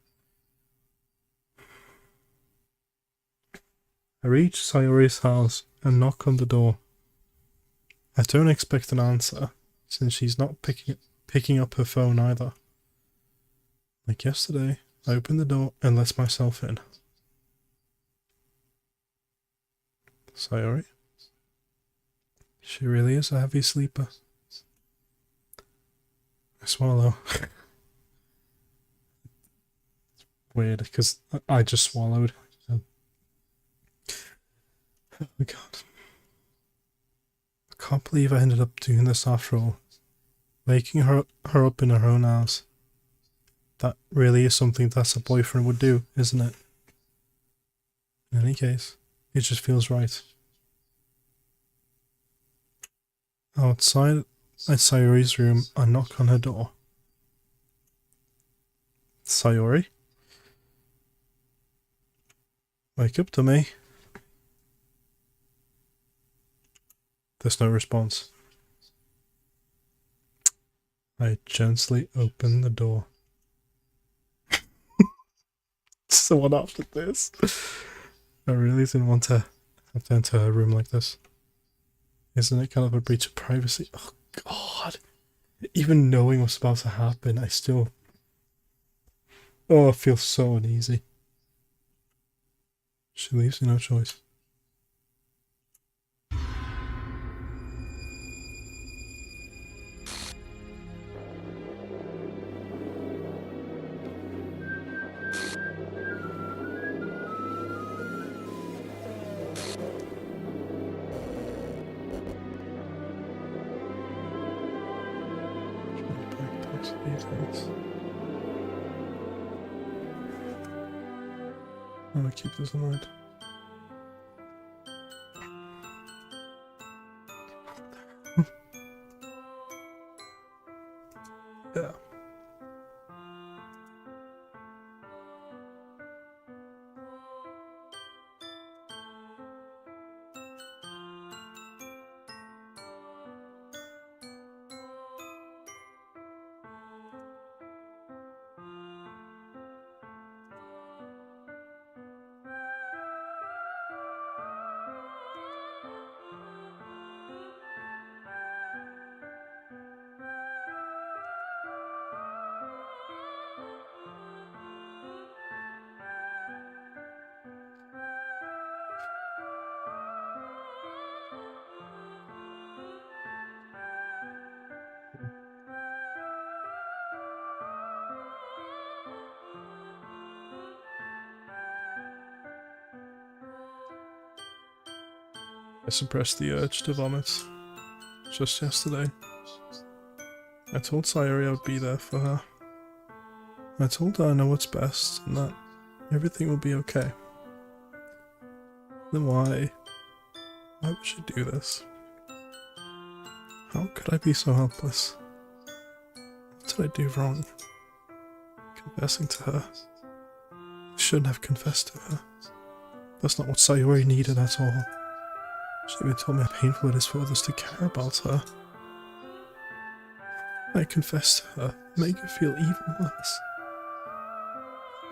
S1: I reach Sayori's house and knock on the door. I don't expect an answer, since she's not picking up her phone either. Like yesterday, I open the door and let myself in. Sayori? She really is a heavy sleeper. I swallow. It's weird, because I just swallowed. Oh my god. I can't believe I ended up doing this after all. Waking her up in her own house. That really is something that a boyfriend would do, isn't it? In any case, it just feels right. Outside at Sayori's room, I knock on her door. Sayori? Wake up to me. There's no response. I gently open the door. Someone after this. I really didn't want to have to enter her room like this. Isn't it kind of a breach of privacy? Oh god. Even knowing what's about to happen, I still... Oh, I feel so uneasy. She leaves me no choice. I'm gonna keep this in mind. Yeah. I suppressed the urge to vomit just yesterday. I told Sayori I would be there for her. I told her I know what's best and that everything will be okay. Then why Why would she do this? How could I be so helpless? What did I do wrong? Confessing to her. I shouldn't have confessed to her. That's not what Sayori needed at all. She even told me how painful it is for others to care about her. I confessed to her, make her feel even worse.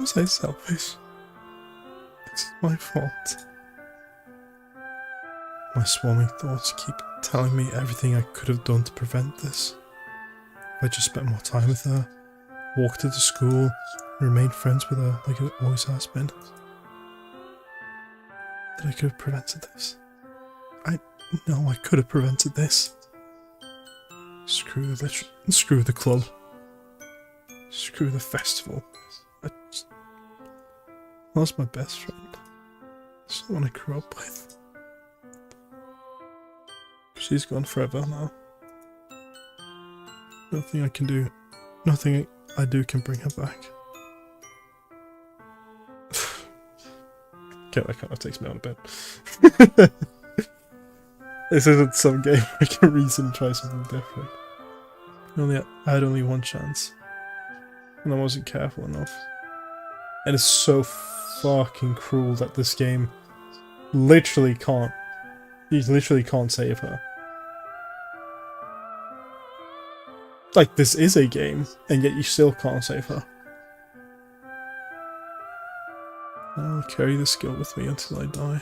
S1: Was I selfish? This is my fault. My swarming thoughts keep telling me everything I could have done to prevent this. If I just spent more time with her, walked her to school, and remained friends with her like it always has been, that I could have prevented this. I know I could have prevented this. Screw the club. Screw the festival. I lost my best friend. Someone I grew up with. She's gone forever now. Nothing I can do, nothing I do can bring her back. Okay, that kind of takes me out of bed. This isn't some game where I can reason and try something different. I had only one chance. And I wasn't careful enough. And it's so fucking cruel that this game literally can't. You literally can't save her. Like, this is a game, and yet you still can't save her. I'll carry the skill with me until I die.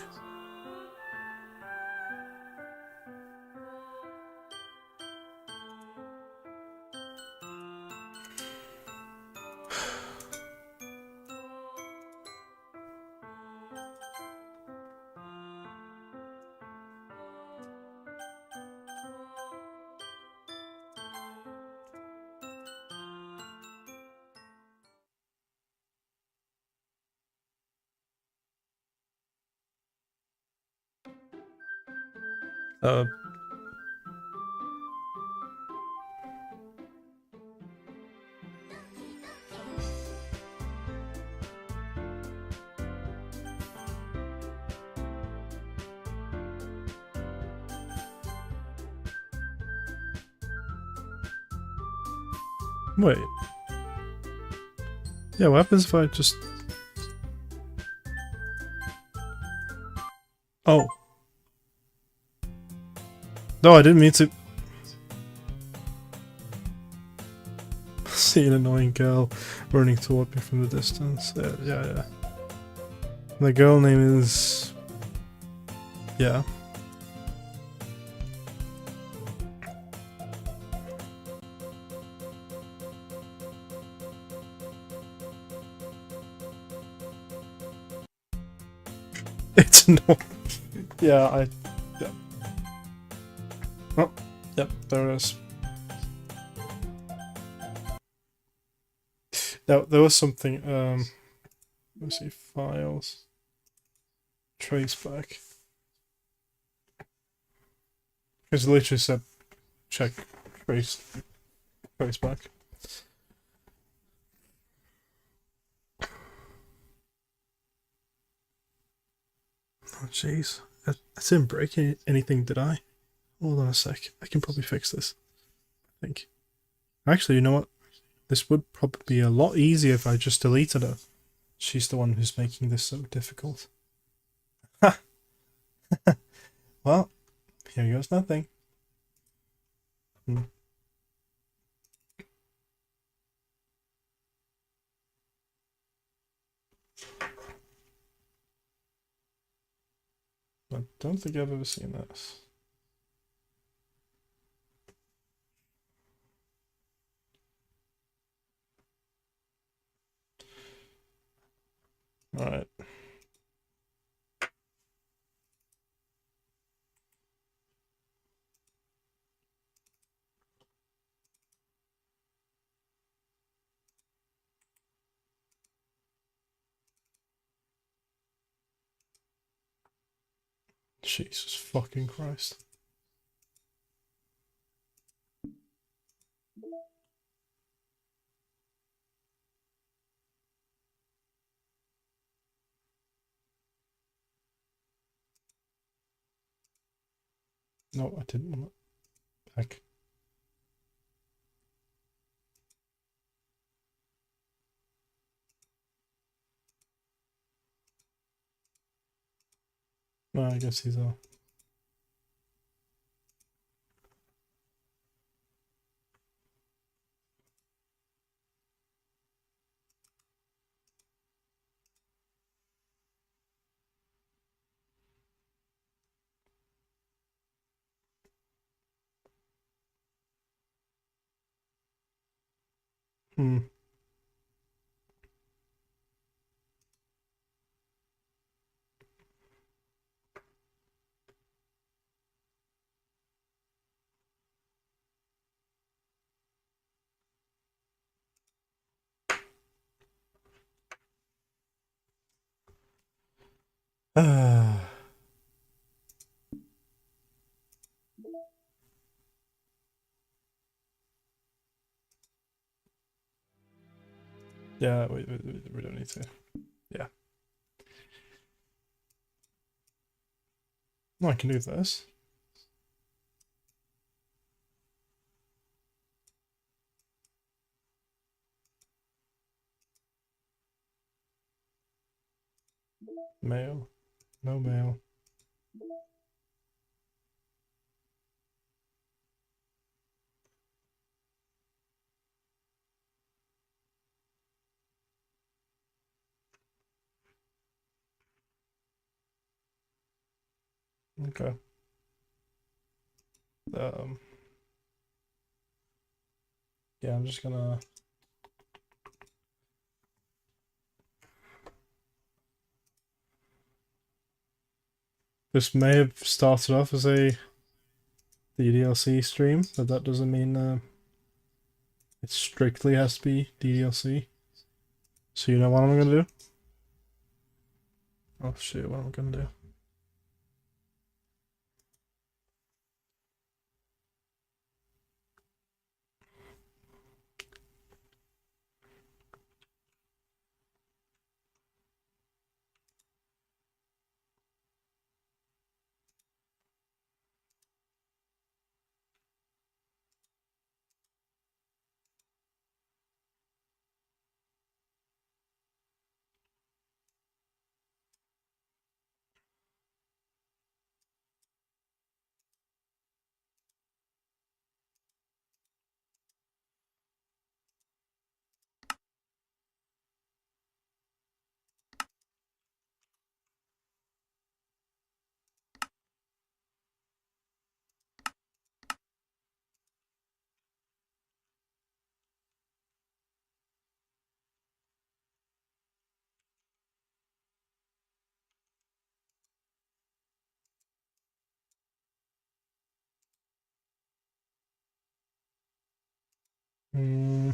S1: Wait. Yeah, what happens if I just... Oh. No, I didn't mean to... See an annoying girl running toward me from the distance. Yeah. The girl name is... Yeah. It's annoying. Yeah. Oh, yep, there it is. Now, there was something, let's see, files, traceback. It's literally said, check, traceback. Oh, jeez. I didn't break anything, did I? Hold on a sec. I can probably fix this. I think. Actually, you know what? This would probably be a lot easier if I just deleted her. She's the one who's making this so difficult. Ha! Well, here goes nothing. I don't think I've ever seen this. Alright. Jesus fucking Christ. No, I didn't want it back. No, I guess he's a... Hmm. Yeah, we don't need to. Yeah. No, I can do this. Mail. No mail. Okay. Yeah, I'm just gonna... This may have started off as a DDLC stream, but that doesn't mean it strictly has to be DDLC. So you know what I'm gonna do? Oh shit, what am I gonna do? Hmm.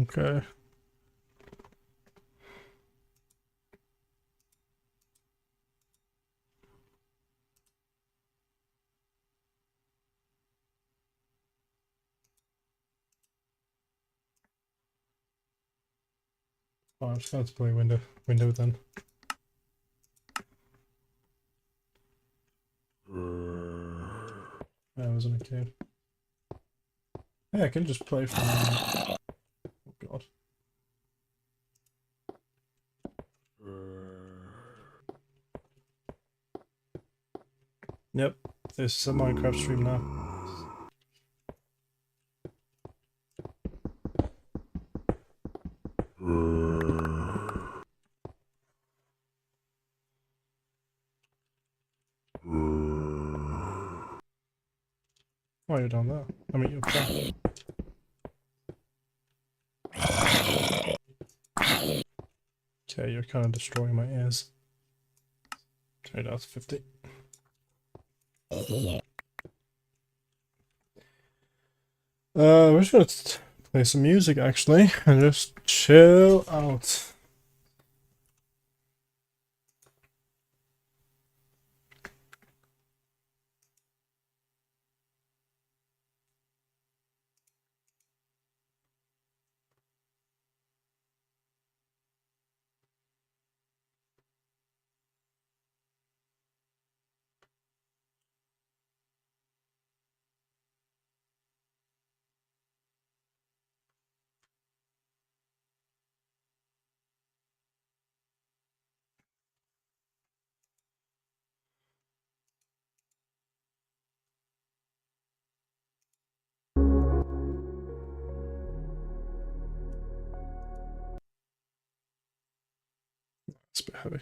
S1: Okay. Oh, I'm just going to play window then. That wasn't okay. Yeah, I can just play from... Oh god. Yep, this is a Minecraft stream now. Why are you doing that? I mean, you're fine. Okay, you're kind of destroying my ears. Turn it out to 50. We're just gonna play some music actually and just chill out. It's a bit heavy.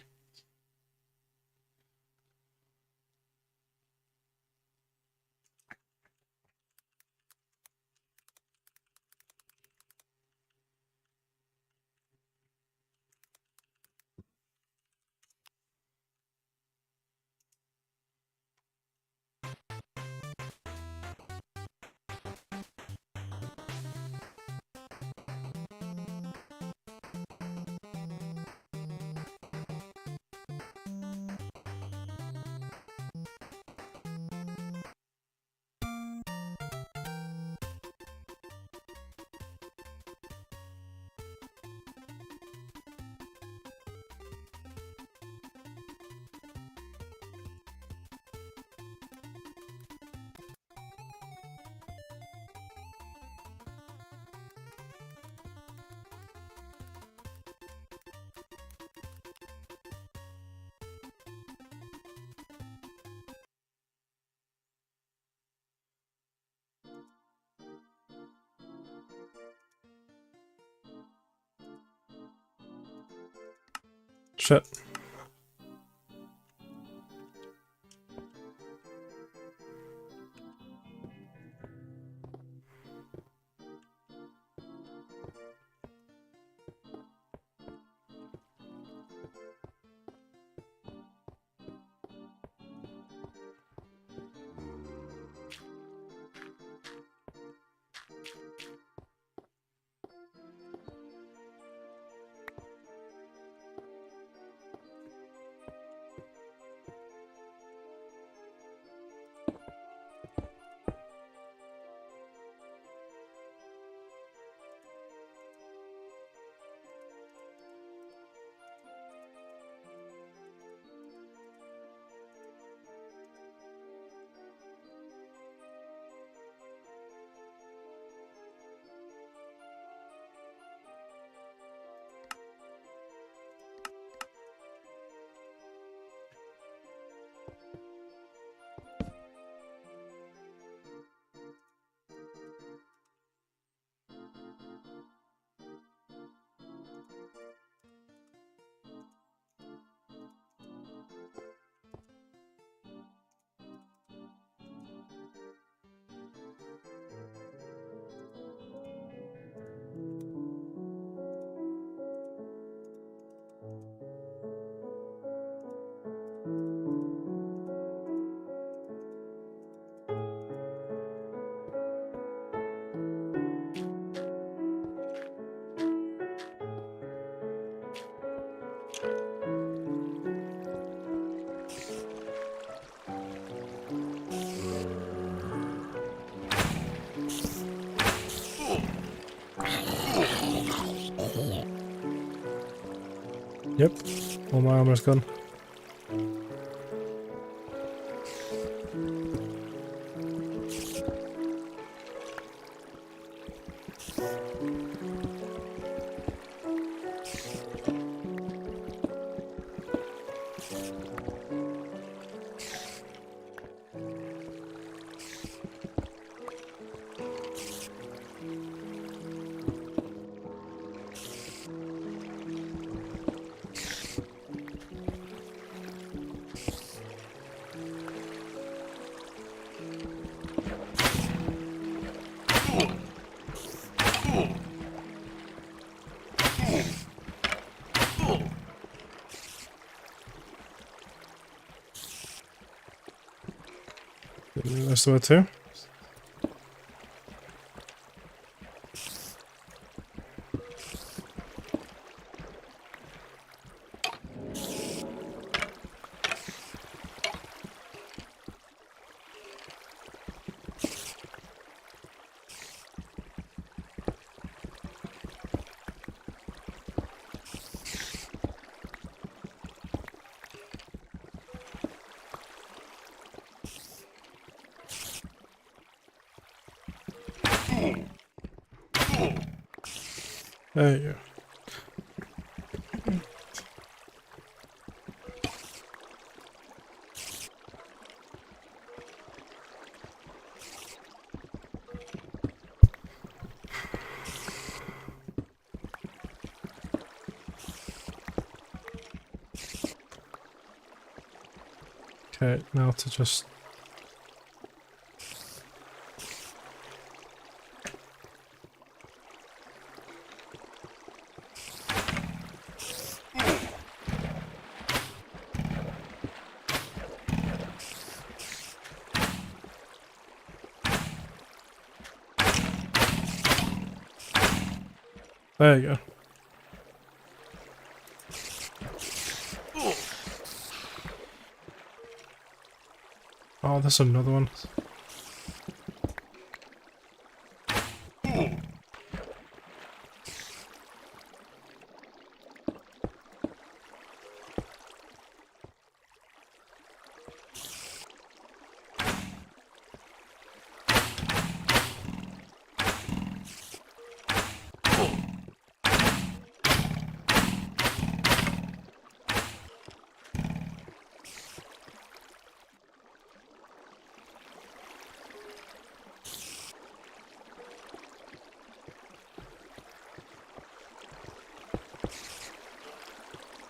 S1: Shit. Yep, all my armor's gone. That's the way too. There you go. Okay, now to just... There you go. Oh, there's another one.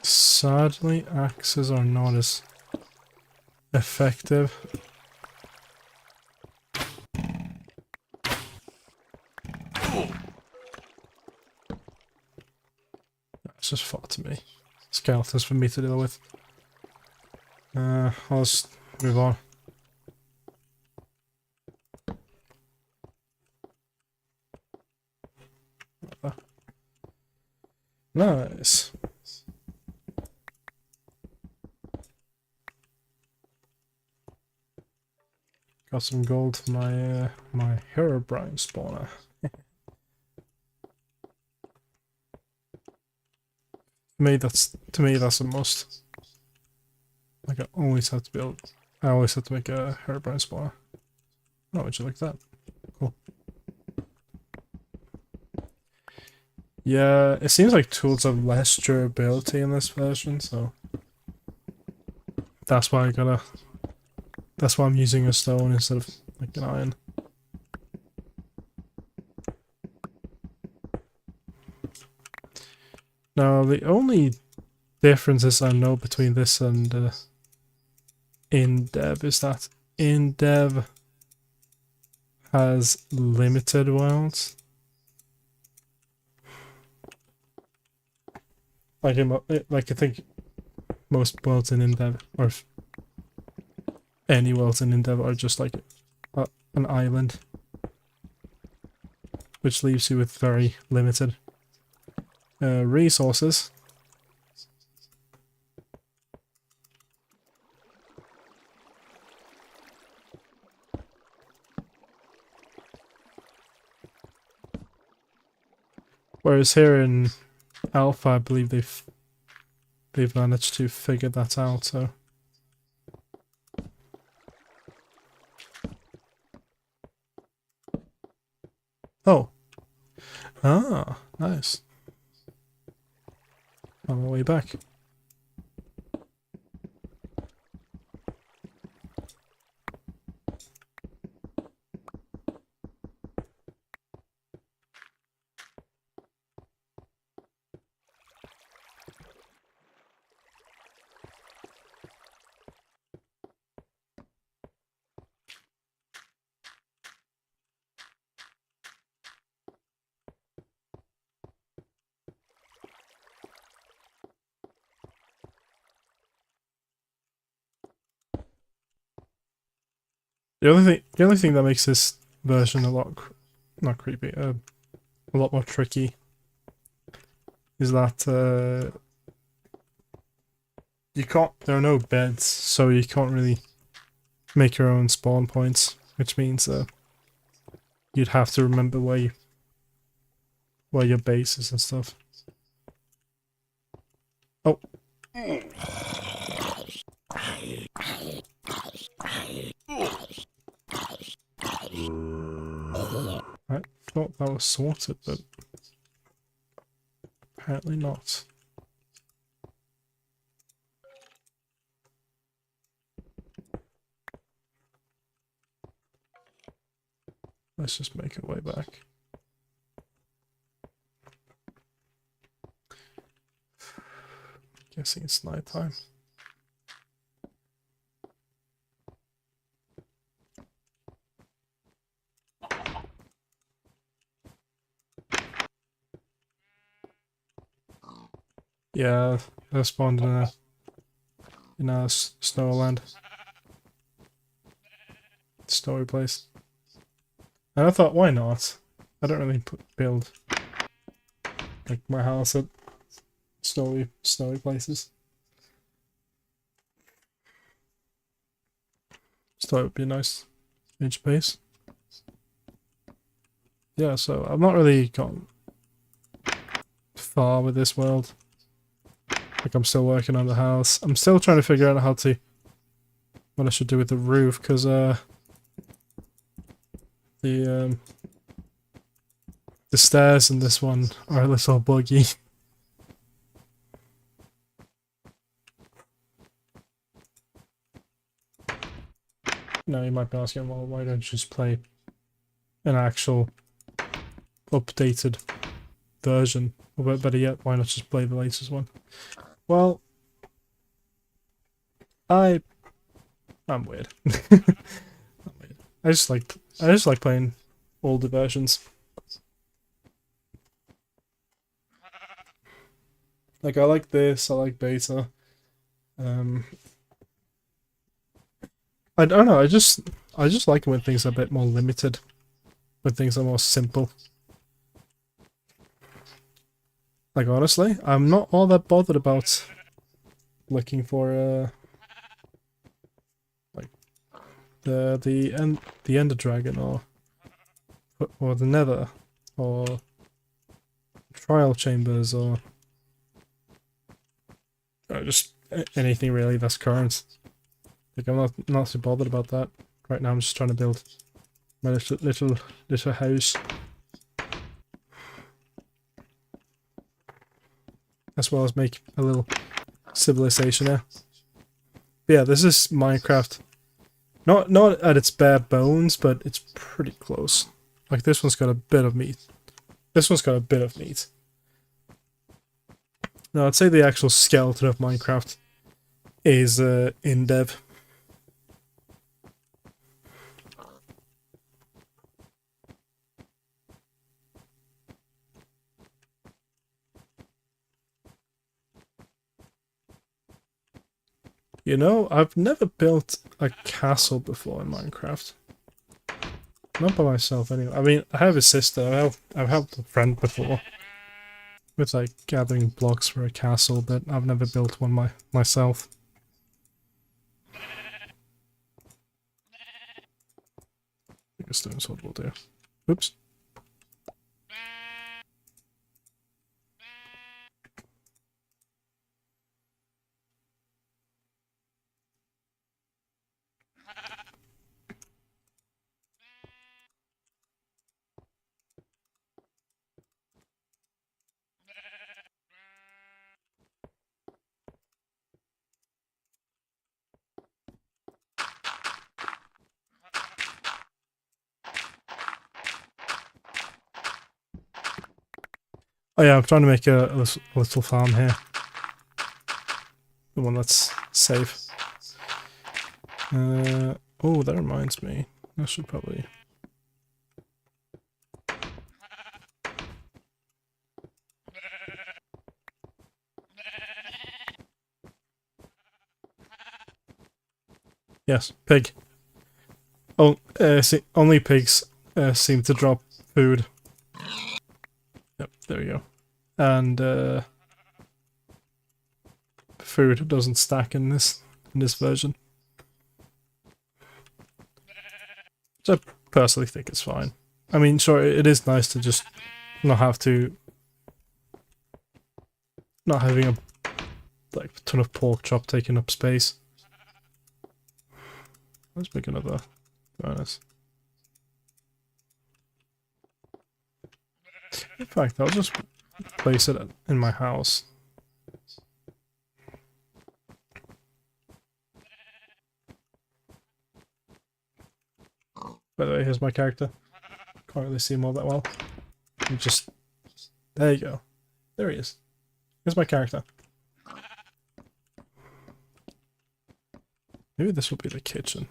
S1: Sadly, axes are not as effective. It's just far to me. Skeletons for me to deal with. I'll just move on. Nice. Got some gold for my my Herobrine spawner. To me that's a must. Like I always have to build. I always have to make a Herobrine spawner. Oh, would you like that? Cool. Yeah, it seems like tools have less durability in this version, so that's why that's why I'm using a stone instead of like an iron. Now the only differences I know between this and InDev is that InDev has limited worlds. Like I think most worlds in InDev, or any worlds in InDev, are just like an island, which leaves you with very limited resources. Whereas here in Alpha, I believe they've managed to figure that out. So. Oh. Ah, nice. On my way back. The only thing that makes this version a lot, not creepy, a lot more tricky, is that you can't. There are no beds, so you can't really make your own spawn points, which means you'd have to remember where your base is and stuff. Oh. I thought that was sorted, but apparently not. Let's just make our way back. Guessing it's nighttime. Yeah, I spawned in a snowland, snowy place, and I thought, why not? I don't really build like my house at snowy places. Just thought it would be a nice change of pace. Yeah, so I've not really gone far with this world. Like, I'm still working on the house. I'm still trying to figure out what I should do with the roof, because the stairs in this one are a little buggy. Now you might be asking, well, why don't you just play an actual updated version? Or better yet, why not just play the latest one? Well, I'm weird. I'm weird. I just like playing older versions. Like, I like this, I like beta. I don't know, I just like it when things are a bit more limited. When things are more simple. Like, honestly, I'm not all that bothered about looking for like the Ender Dragon or the Nether or Trial Chambers or just anything really that's current. Like, I'm not so bothered about that right now. I'm just trying to build my little house, as well as make a little civilization there. But yeah, this is Minecraft. Not at its bare bones, but it's pretty close. Like, this one's got a bit of meat. This one's got a bit of meat. No, I'd say the actual skeleton of Minecraft is in dev. You know, I've never built a castle before in Minecraft. Not by myself, anyway. I mean, I have a sister. I've helped a friend before with, like, gathering blocks for a castle, but I've never built one myself. I think a stone sword will do. Oops. Oh yeah, I'm trying to make a little farm here. The one that's safe. Oh, that reminds me. I should probably... Yes, pig. Oh, see, only pigs seem to drop food. Yep, there we go. And food doesn't stack in this version. Which I personally think is fine. I mean, sure, it is nice to just not have to... not having a ton of pork chop taking up space. Let's make another furnace. In fact, I'll just place it in my house. By the way, here's my character. Can't really see him all that well. Just... there you go. There he is. Here's my character. Maybe this will be the kitchen.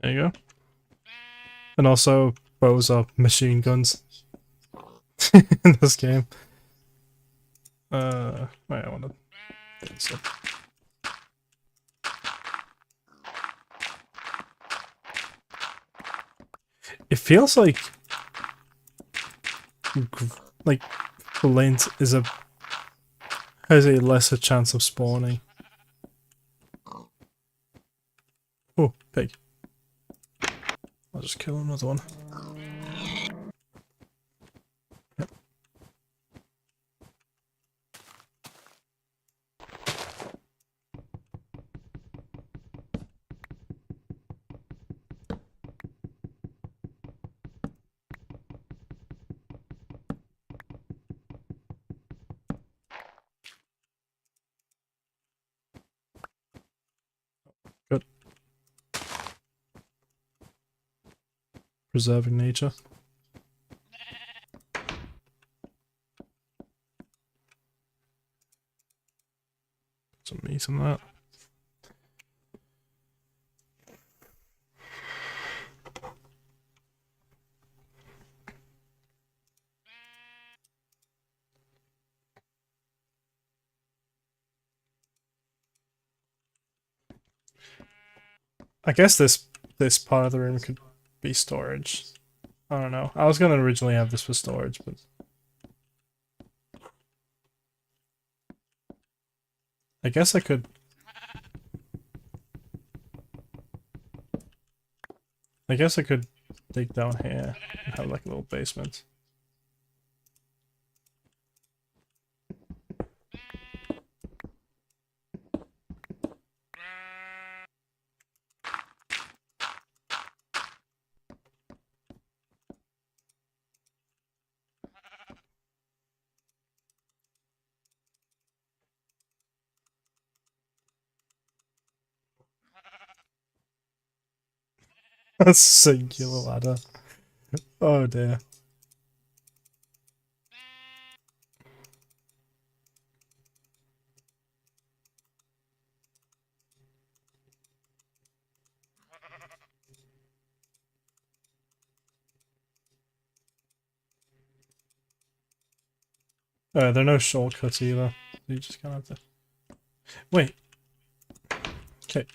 S1: There you go. And also, bows are machine guns in this game. Wait, I want to do this up. It feels like Flint has a lesser chance of spawning. Oh, pig. I'll just kill another one. Yep. Good. Preserving nature. Some meat on that. I guess this part of the room could be storage. I don't know. I was gonna originally have this for storage, but I guess I could. I guess I could dig down here and have like a little basement. A singular ladder. Oh dear. There are no shortcuts either. You just kind of have to. Wait. Okay.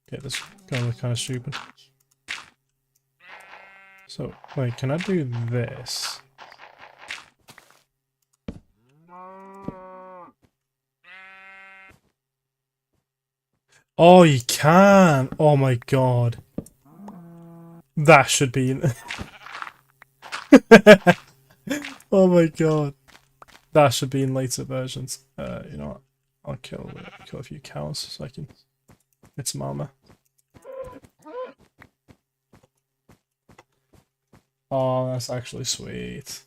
S1: Okay, this is gonna look kind of stupid. So, wait, can I do this? Oh, you can! Oh my god. That should be in... Oh my god. That should be in later versions. You know what? I'll kill a few cows so I can get some armor. Oh, that's actually sweet.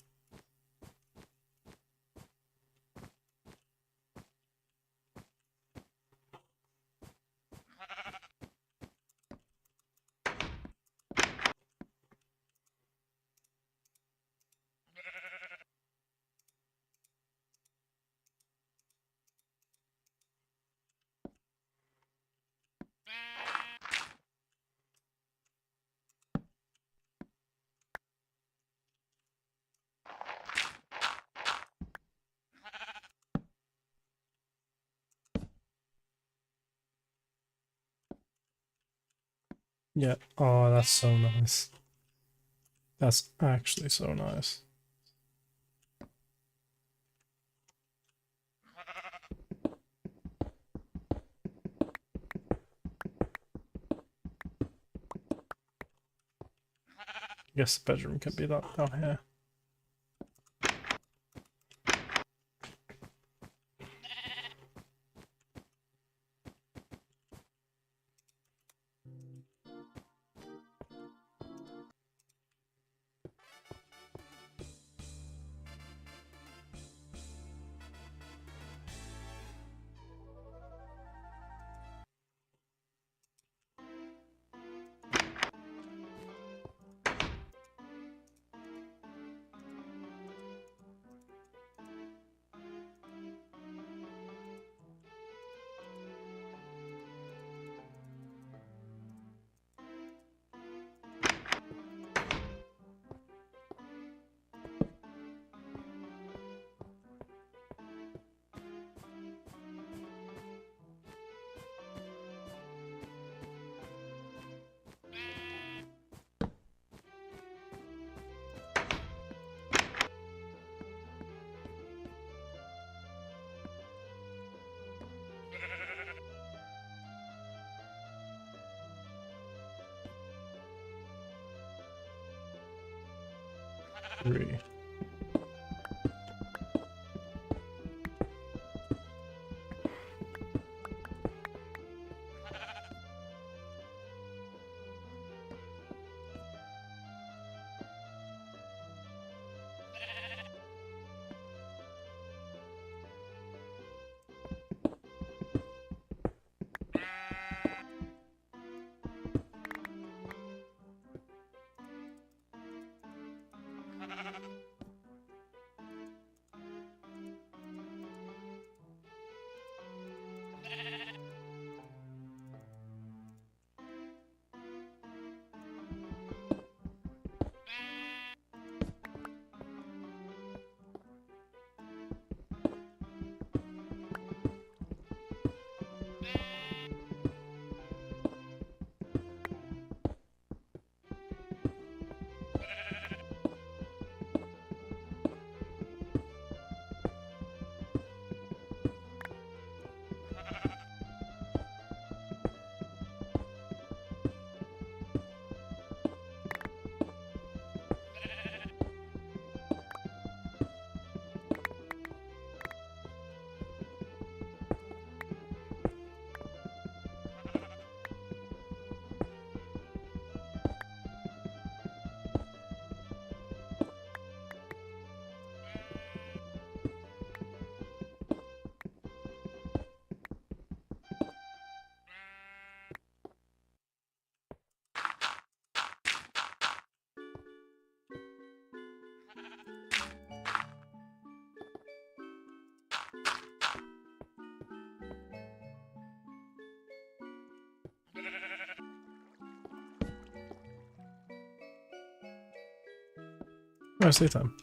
S1: Yeah. Oh, that's so nice. That's actually so nice. I guess the bedroom can be that down here. 3. Oh, sleep time.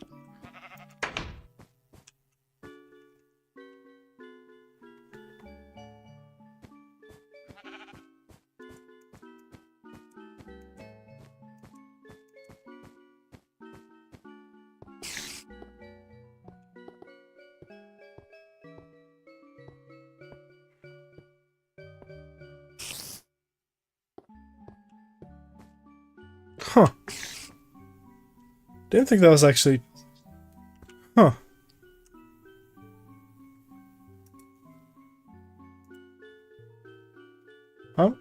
S1: Huh. Didn't think that was actually... Huh. I'm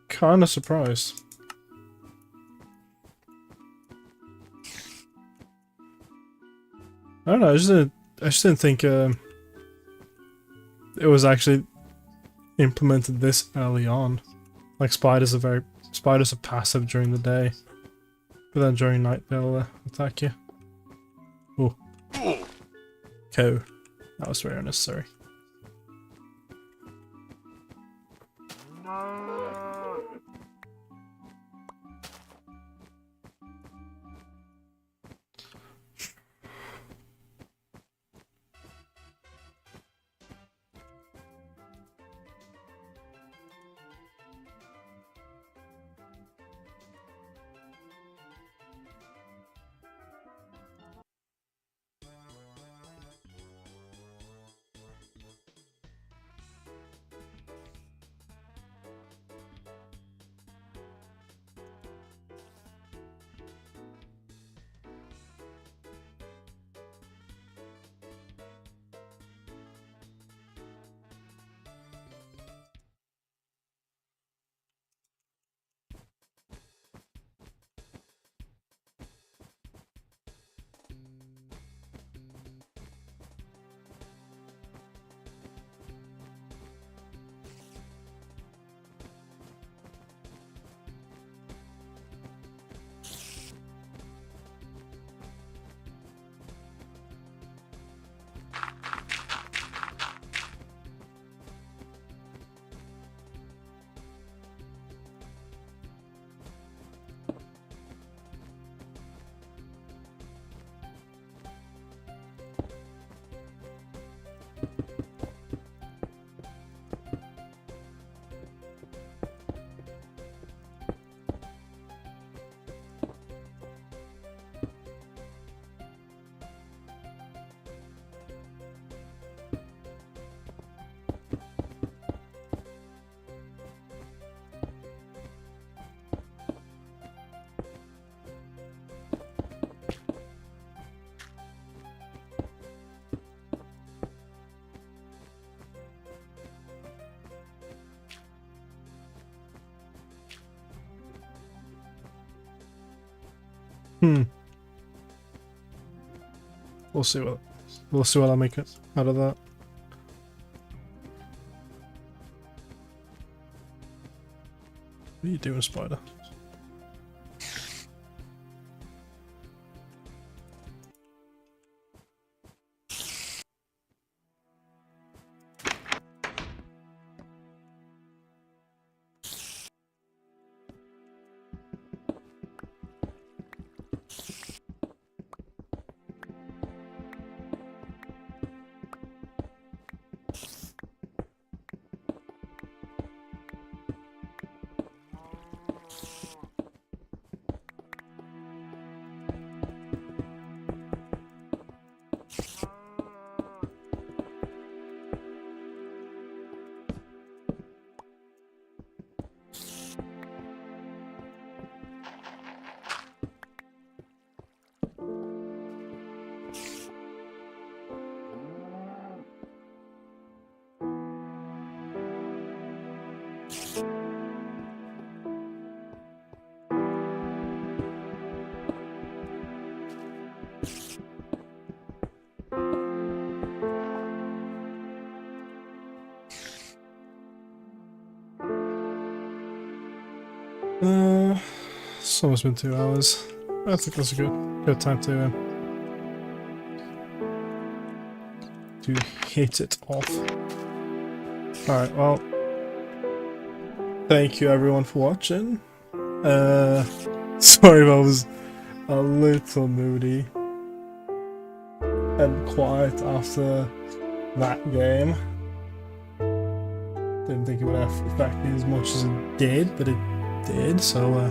S1: kinda surprised. I don't know, I just didn't think it was actually implemented this early on. Like spiders are passive during the day, but then during night they'll attack you. Oh, cow. That was very unnecessary. We'll see what I make it out of that. What are you doing, spider? It's almost been 2 hours. I think that's a good time to hit it off. Alright, well, thank you everyone for watching. Sorry if I was a little moody and quiet after that game. Didn't think it would affect me as much as it did, but it did, so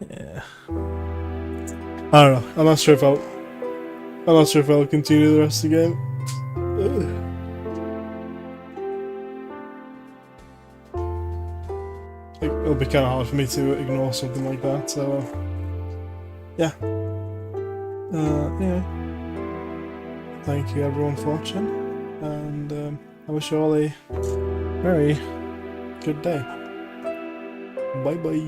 S1: yeah. I don't know. I'm not sure if I'll continue the rest of the game. It'll be kind of hard for me to ignore something like that, so yeah. Anyway, thank you everyone for watching, and I wish you all a very good day. Bye bye.